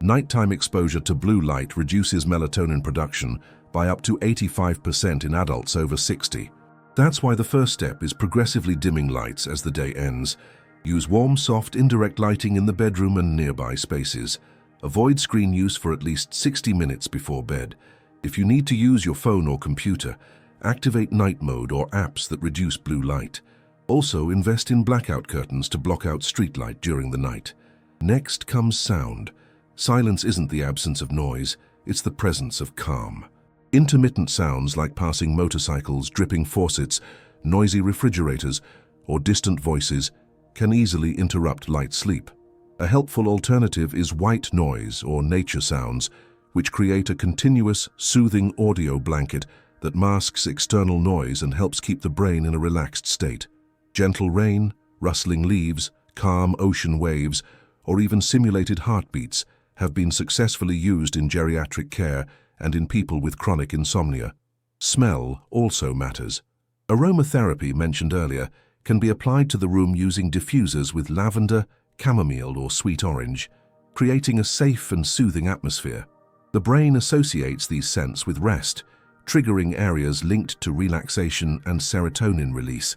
nighttime exposure to blue light reduces melatonin production by up to 85% in adults over 60. That's why the first step is progressively dimming lights as the day ends. Use warm, soft, indirect lighting in the bedroom and nearby spaces. Avoid screen use for at least 60 minutes before bed. If you need to use your phone or computer, activate night mode or apps that reduce blue light. Also, invest in blackout curtains to block out street light during the night. Next comes sound. Silence isn't the absence of noise, it's the presence of calm. Intermittent sounds like passing motorcycles, dripping faucets, noisy refrigerators, or distant voices can easily interrupt light sleep. A helpful alternative is white noise or nature sounds, which create a continuous, soothing audio blanket that masks external noise and helps keep the brain in a relaxed state. Gentle rain, rustling leaves, calm ocean waves, or even simulated heartbeats have been successfully used in geriatric care and in people with chronic insomnia. Smell also matters. Aromatherapy, mentioned earlier, can be applied to the room using diffusers with lavender, chamomile, or sweet orange, creating a safe and soothing atmosphere. The brain associates these scents with rest, triggering areas linked to relaxation and serotonin release.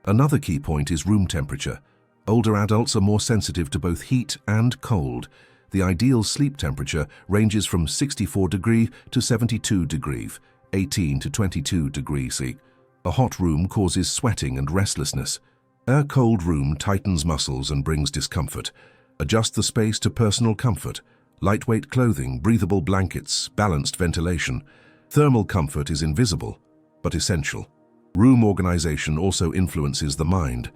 Another key point is room temperature. Older adults are more sensitive to both heat and cold. The ideal sleep temperature ranges from 64 degrees to 72 degrees, 18 to 22 degrees C. A hot room causes sweating and restlessness. A cold room tightens muscles and brings discomfort. Adjust the space to personal comfort. Lightweight clothing, breathable blankets, balanced ventilation. Thermal comfort is invisible, but essential. Room organization also influences the mind.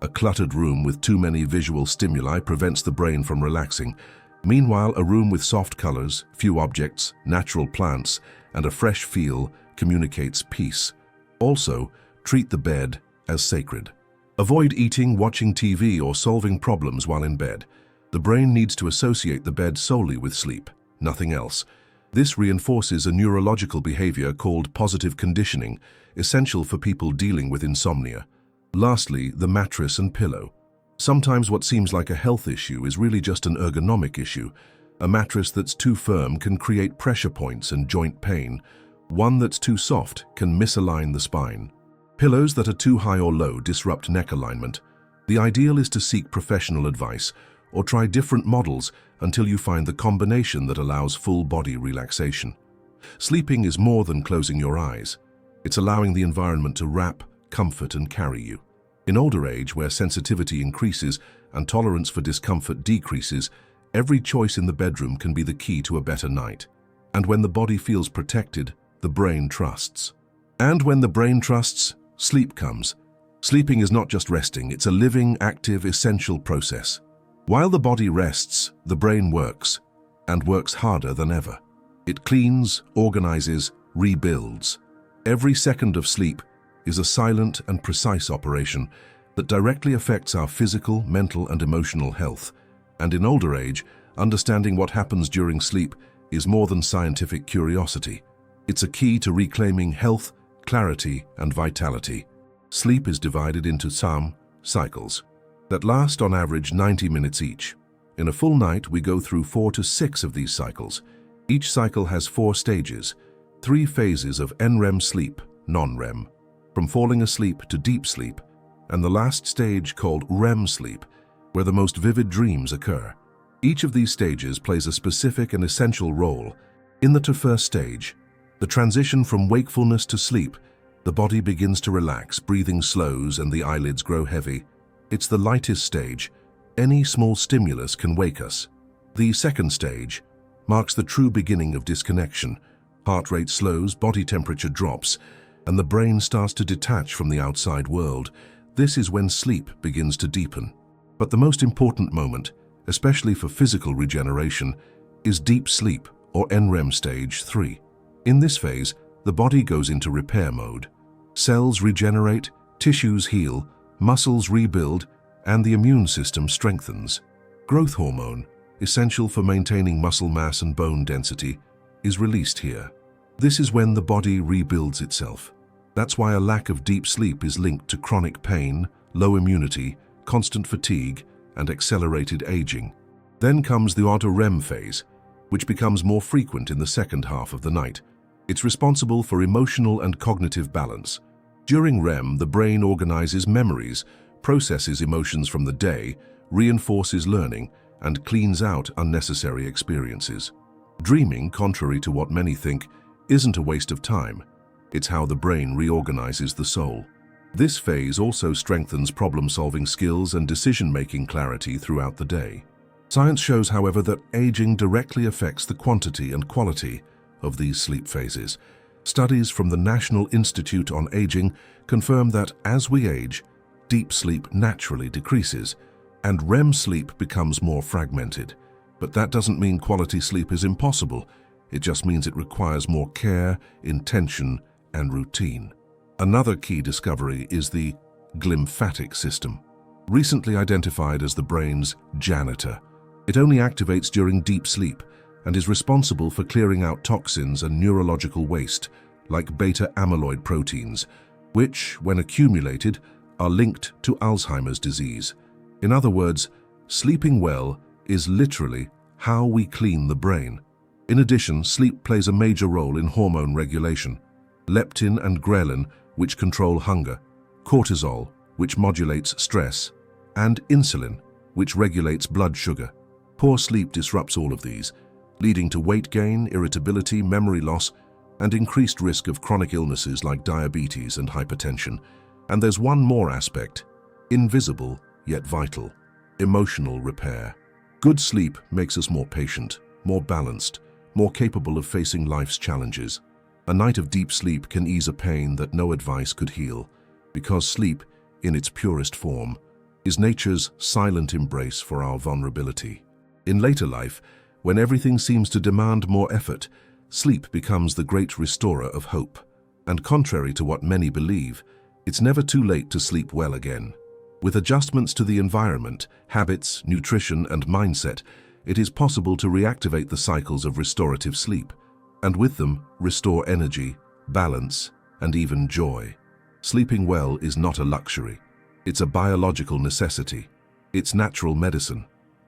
A cluttered room with too many visual stimuli prevents the brain from relaxing. Meanwhile, a room with soft colors, few objects, natural plants, and a fresh feel communicates peace. Also, treat the bed as sacred. Avoid eating, watching TV, or solving problems while in bed. The brain needs to associate the bed solely with sleep, nothing else. This reinforces a neurological behavior called positive conditioning, essential for people dealing with insomnia. Lastly, the mattress and pillow. Sometimes what seems like a health issue is really just an ergonomic issue. A mattress that's too firm can create pressure points and joint pain. One that's too soft can misalign the spine. Pillows that are too high or low disrupt neck alignment. The ideal is to seek professional advice or try different models until you find the combination that allows full body relaxation. Sleeping is more than closing your eyes. It's allowing the environment to wrap, comfort, and carry you. In older age, where sensitivity increases and tolerance for discomfort decreases, every choice in the bedroom can be the key to a better night. And when the body feels protected, the brain trusts. And when the brain trusts, sleep comes. Sleeping is not just resting, it's a living, active, essential process. While the body rests, the brain works, and works harder than ever. It cleans, organizes, rebuilds. Every second of sleep is a silent and precise operation that directly affects our physical, mental, and emotional health. And in older age, understanding what happens during sleep is more than scientific curiosity. It's a key to reclaiming health, clarity, and vitality. Sleep is divided into some cycles that last on average 90 minutes each. In a full night, we go through 4 to 6 of these cycles. Each cycle has 4 stages, 3 phases of NREM sleep, non-REM, from falling asleep to deep sleep, and the last stage called REM sleep, where the most vivid dreams occur. Each of these stages plays a specific and essential role. In the first stage, the transition from wakefulness to sleep, the body begins to relax, breathing slows, and the eyelids grow heavy. It's the lightest stage. Any small stimulus can wake us. The second stage marks the true beginning of disconnection. Heart rate slows, body temperature drops, and the brain starts to detach from the outside world. This is when sleep begins to deepen. But the most important moment, especially for physical regeneration, is deep sleep, or NREM stage 3. In this phase, the body goes into repair mode. Cells regenerate, tissues heal, muscles rebuild, and the immune system strengthens. Growth hormone, essential for maintaining muscle mass and bone density, is released here. This is when the body rebuilds itself. That's why a lack of deep sleep is linked to chronic pain, low immunity, constant fatigue, and accelerated aging. Then comes the auto-REM phase, which becomes more frequent in the second half of the night. It's responsible for emotional and cognitive balance. During REM, the brain organizes memories, processes emotions from the day, reinforces learning, and cleans out unnecessary experiences. Dreaming, contrary to what many think, isn't a waste of time. It's how the brain reorganizes the soul. This phase also strengthens problem-solving skills and decision-making clarity throughout the day. Science shows, however, that aging directly affects the quantity and quality of these sleep phases. Studies from the National Institute on Aging confirm that as we age, deep sleep naturally decreases, and REM sleep becomes more fragmented. But that doesn't mean quality sleep is impossible. It just means it requires more care, intention, and routine. Another key discovery is the glymphatic system, recently identified as the brain's janitor. It only activates during deep sleep and is responsible for clearing out toxins and neurological waste, like beta-amyloid proteins, which, when accumulated, are linked to Alzheimer's disease. In other words, sleeping well is literally how we clean the brain. In addition, sleep plays a major role in hormone regulation. Leptin and ghrelin, which control hunger, cortisol, which modulates stress, and insulin, which regulates blood sugar. Poor sleep disrupts all of these, leading to weight gain, irritability, memory loss, and increased risk of chronic illnesses like diabetes and hypertension. And there's one more aspect, invisible yet vital: emotional repair. Good sleep makes us more patient, more balanced, more capable of facing life's challenges. A night of deep sleep can ease a pain that no advice could heal, because sleep, in its purest form, is nature's silent embrace for our vulnerability. In later life, when everything seems to demand more effort, sleep becomes the great restorer of hope. And contrary to what many believe, it's never too late to sleep well again. With adjustments to the environment, habits, nutrition, and mindset, it is possible to reactivate the cycles of restorative sleep, and with them, restore energy, balance, and even joy. Sleeping well is not a luxury. It's a biological necessity. It's natural medicine.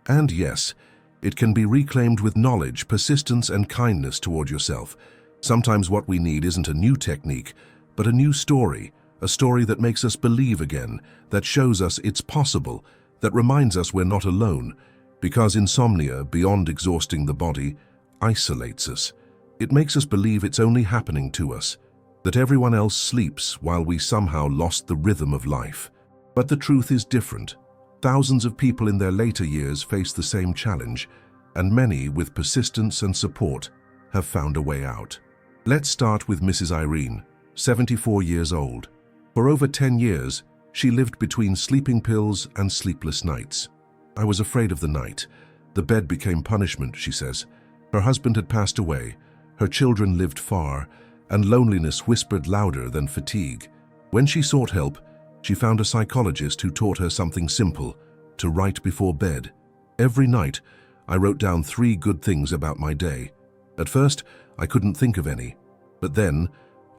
And yes, it can be reclaimed with knowledge, persistence, and kindness toward yourself. Sometimes what we need isn't a new technique, but a new story, a story that makes us believe again, that shows us it's possible, that reminds us we're not alone, because insomnia, beyond exhausting the body, isolates us. It makes us believe it's only happening to us, that everyone else sleeps while we somehow lost the rhythm of life. But the truth is different. Thousands of people in their later years face the same challenge, and many, with persistence and support, have found a way out. Let's start with Mrs. Irene, 74 years old. For over 10 years, she lived between sleeping pills and sleepless nights. "I was afraid of the night. The bed became punishment," she says. Her husband had passed away, her children lived far, and loneliness whispered louder than fatigue. When she sought help, she found a psychologist who taught her something simple: to write before bed. "Every night, I wrote down 3 good things about my day. At first, I couldn't think of any, but then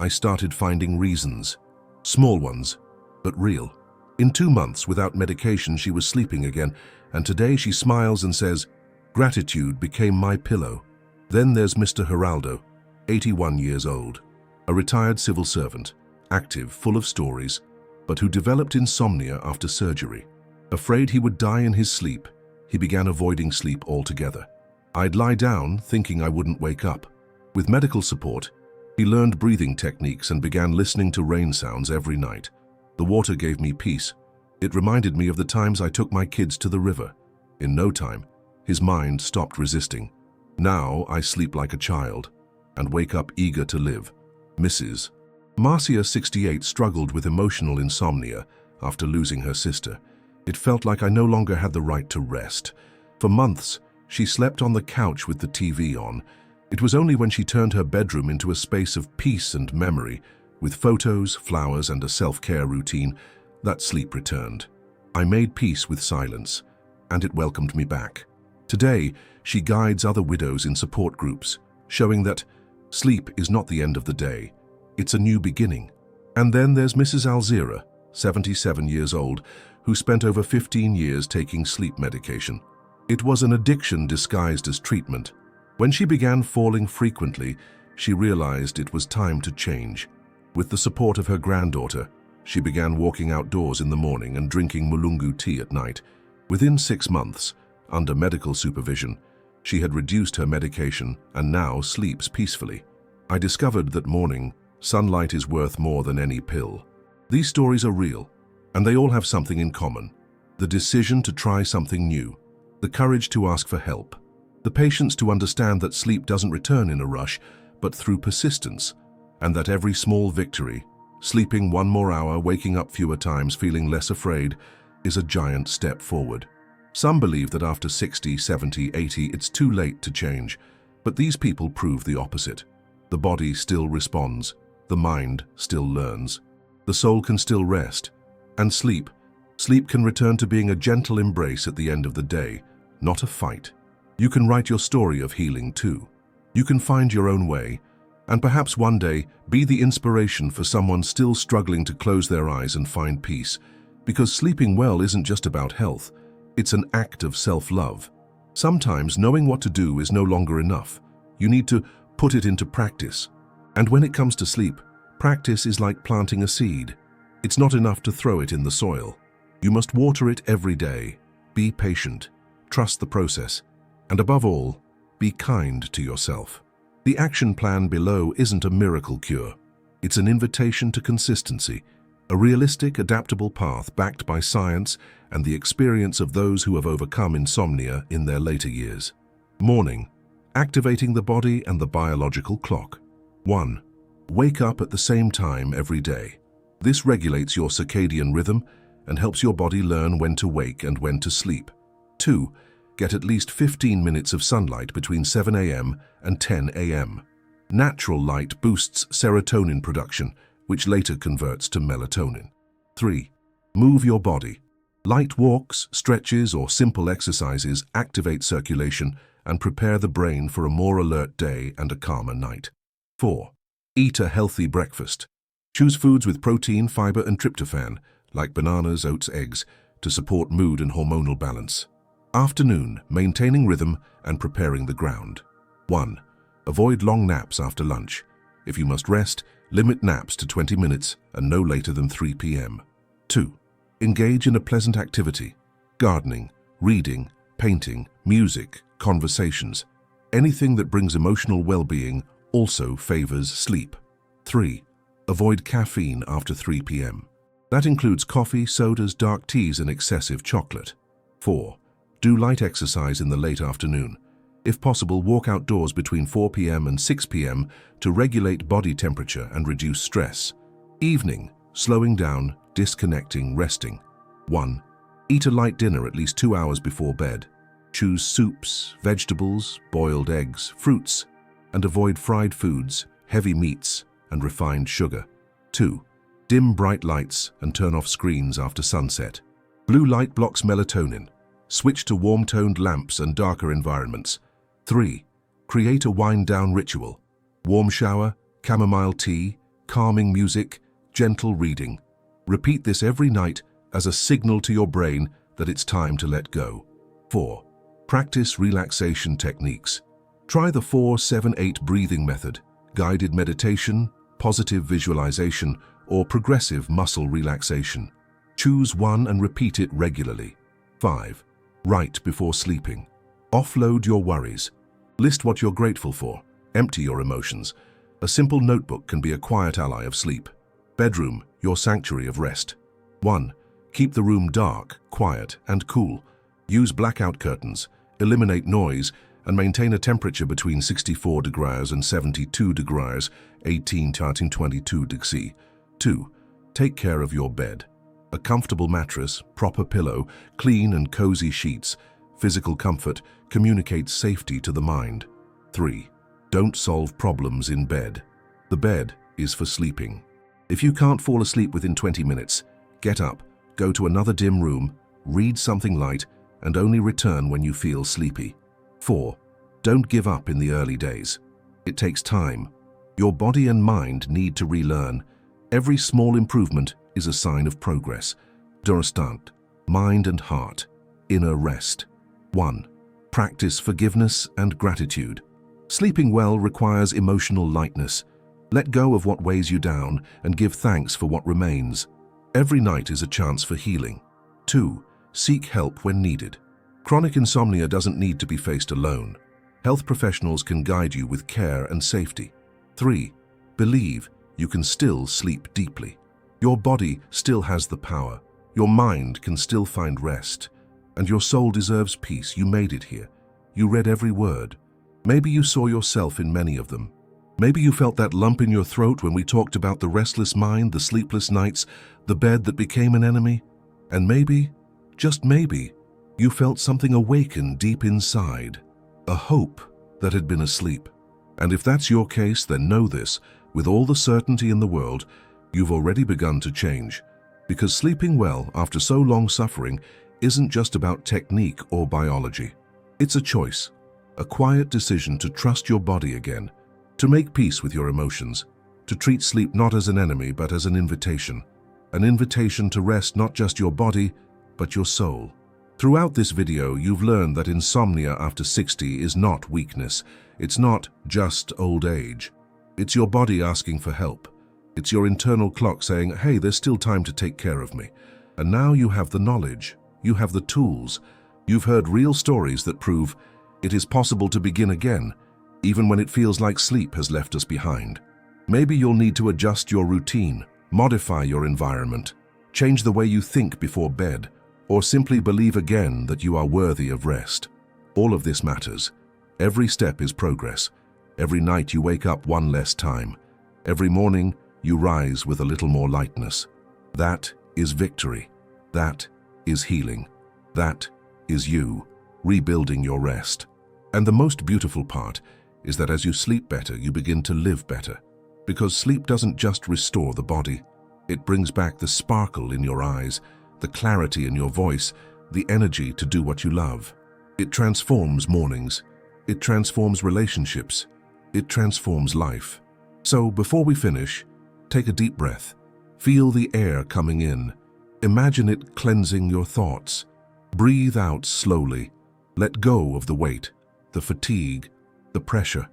I started finding reasons. Small ones, but real." In 2 months, without medication, she was sleeping again, and today she smiles and says, "Gratitude became my pillow." Then there's Mr. Geraldo, 81 years old, a retired civil servant, active, full of stories, but who developed insomnia after surgery. Afraid he would die in his sleep, he began avoiding sleep altogether. "I'd lie down, thinking I wouldn't wake up." With medical support, he learned breathing techniques and began listening to rain sounds every night. "The water gave me peace. It reminded me of the times I took my kids to the river." In no time, his mind stopped resisting. "Now I sleep like a child and wake up eager to live." Mrs. Marcia, 68, struggled with emotional insomnia after losing her sister. "It felt like I no longer had the right to rest. For months, she slept on the couch with the TV on. It was only when she turned her bedroom into a space of peace and memory, with photos, flowers, and a self-care routine, that sleep returned. I made peace with silence, and it welcomed me back." Today, she guides other widows in support groups, showing that sleep is not the end of the day. It's a new beginning. And then there's Mrs. Alzira, 77 years old, who spent over 15 years taking sleep medication. It was an addiction disguised as treatment. When she began falling frequently, she realized it was time to change. With the support of her granddaughter, she began walking outdoors in the morning and drinking mulungu tea at night. Within 6 months, under medical supervision, she had reduced her medication and now sleeps peacefully. "I discovered that morning, sunlight is worth more than any pill." These stories are real, and they all have something in common: the decision to try something new, the courage to ask for help, the patience to understand that sleep doesn't return in a rush, but through persistence, and that every small victory, sleeping 1 more hour, waking up fewer times, feeling less afraid, is a giant step forward. Some believe that after 60, 70, 80, it's too late to change, but these people prove the opposite. The body still responds, the mind still learns, the soul can still rest, and sleep can return to being a gentle embrace at the end of the day, not a fight. You can write your story of healing too. You can find your own way, and perhaps one day be the inspiration for someone still struggling to close their eyes and find peace. Because sleeping well isn't just about health, it's an act of self-love. Sometimes knowing what to do is no longer enough. You need to put it into practice. And when it comes to sleep, practice is like planting a seed. It's not enough to throw it in the soil. You must water it every day. Be patient, trust the process, and above all, be kind to yourself. The action plan below isn't a miracle cure. It's an invitation to consistency, a realistic, adaptable path backed by science and the experience of those who have overcome insomnia in their later years. Morning, activating the body and the biological clock. 1. Wake up at the same time every day. This regulates your circadian rhythm and helps your body learn when to wake and when to sleep. 2. Get at least 15 minutes of sunlight between 7 a.m. and 10 a.m. Natural light boosts serotonin production, which later converts to melatonin. 3. Move your body. Light walks, stretches, or simple exercises activate circulation and prepare the brain for a more alert day and a calmer night. 4. Eat a healthy breakfast. Choose foods with protein, fiber, and tryptophan, like bananas, oats, eggs, to support mood and hormonal balance. Afternoon, maintaining rhythm and preparing the ground. 1. Avoid long naps after lunch. If you must rest, limit naps to 20 minutes and no later than 3 p.m. 2. Engage in a pleasant activity. Gardening, reading, painting, music, conversations. Anything that brings emotional well-being also favors sleep. 3. Avoid caffeine after 3 p.m. That includes coffee, sodas, dark teas, and excessive chocolate. 4. Do light exercise in the late afternoon. If possible, walk outdoors between 4 p.m. and 6 p.m. to regulate body temperature and reduce stress. Evening, slowing down, disconnecting, resting. 1. Eat a light dinner at least 2 hours before bed. Choose soups, vegetables, boiled eggs, fruits, and avoid fried foods, heavy meats, and refined sugar. 2. Dim bright lights and turn off screens after sunset. Blue light blocks melatonin. Switch to warm-toned lamps and darker environments. 3. Create a wind-down ritual. Warm shower, chamomile tea, calming music, gentle reading. Repeat this every night as a signal to your brain that it's time to let go. 4. Practice relaxation techniques. Try the 4-7-8 breathing method, guided meditation, positive visualization, or progressive muscle relaxation. Choose one and repeat it regularly. 5. Write before sleeping. Offload your worries. List what you're grateful for. Empty your emotions. A simple notebook can be a quiet ally of sleep. Bedroom, your sanctuary of rest. 1. Keep the room dark, quiet, and cool. Use blackout curtains, eliminate noise, and maintain a temperature between 64 degrees and 72 degrees, 18 to 22 degrees. 2. Take care of your bed. A comfortable mattress, proper pillow, clean and cozy sheets, physical comfort communicates safety to the mind. 3. Don't solve problems in bed. The bed is for sleeping. If you can't fall asleep within 20 minutes, get up, go to another dim room, read something light, and only return when you feel sleepy. 4. Don't give up in the early days. It takes time. Your body and mind need to relearn. Every small improvement is a sign of progress. Durstand, mind and heart, inner rest. 1. Practice forgiveness and gratitude. Sleeping well requires emotional lightness. Let go of what weighs you down and give thanks for what remains. Every night is a chance for healing. 2. Seek help when needed. Chronic insomnia doesn't need to be faced alone. Health professionals can guide you with care and safety. 3. Believe you can still sleep deeply. Your body still has the power. Your mind can still find rest. And your soul deserves peace. You made it here. You read every word. Maybe you saw yourself in many of them. Maybe you felt that lump in your throat when we talked about the restless mind, the sleepless nights, the bed that became an enemy. And maybe, just maybe, you felt something awaken deep inside, a hope that had been asleep. And if that's your case, then know this, with all the certainty in the world, you've already begun to change. Because sleeping well after so long suffering isn't just about technique or biology. It's a choice, a quiet decision to trust your body again, to make peace with your emotions, to treat sleep not as an enemy but as an invitation. an invitation to rest not just your body, but your soul. Throughout this video, you've learned that insomnia after 60 is not weakness. It's not just old age. It's your body asking for help. It's your internal clock saying, hey, there's still time to take care of me. And now you have the knowledge. You have the tools. You've heard real stories that prove it is possible to begin again, even when it feels like sleep has left us behind. Maybe you'll need to adjust your routine, modify your environment, change the way you think before bed, or simply believe again that you are worthy of rest. All of this matters. Every step is progress. Every night you wake up one less time. Every morning you rise with a little more lightness. That is victory. That is healing. That is you rebuilding your rest. And the most beautiful part is that as you sleep better, you begin to live better. Because sleep doesn't just restore the body. It brings back the sparkle in your eyes, the clarity in your voice, the energy to do what you love. It transforms mornings. It transforms relationships. It transforms life. So before we finish, take a deep breath. Feel the air coming in. Imagine it cleansing your thoughts. Breathe out slowly. Let go of the weight, the fatigue, the pressure,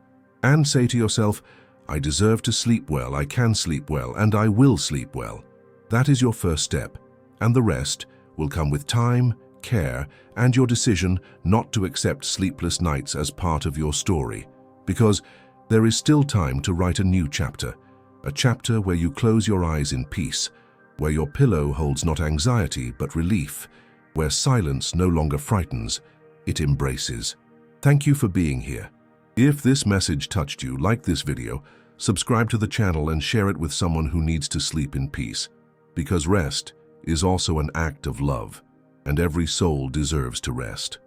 and say to yourself, I deserve to sleep well, I can sleep well, and I will sleep well. That is your first step, and the rest will come with time, care, and your decision not to accept sleepless nights as part of your story, because there is still time to write a new chapter, a chapter where you close your eyes in peace, where your pillow holds not anxiety but relief, where silence no longer frightens, it embraces. Thank you for being here. If this message touched you, like this video, subscribe to the channel and share it with someone who needs to sleep in peace. Because rest is also an act of love, and every soul deserves to rest.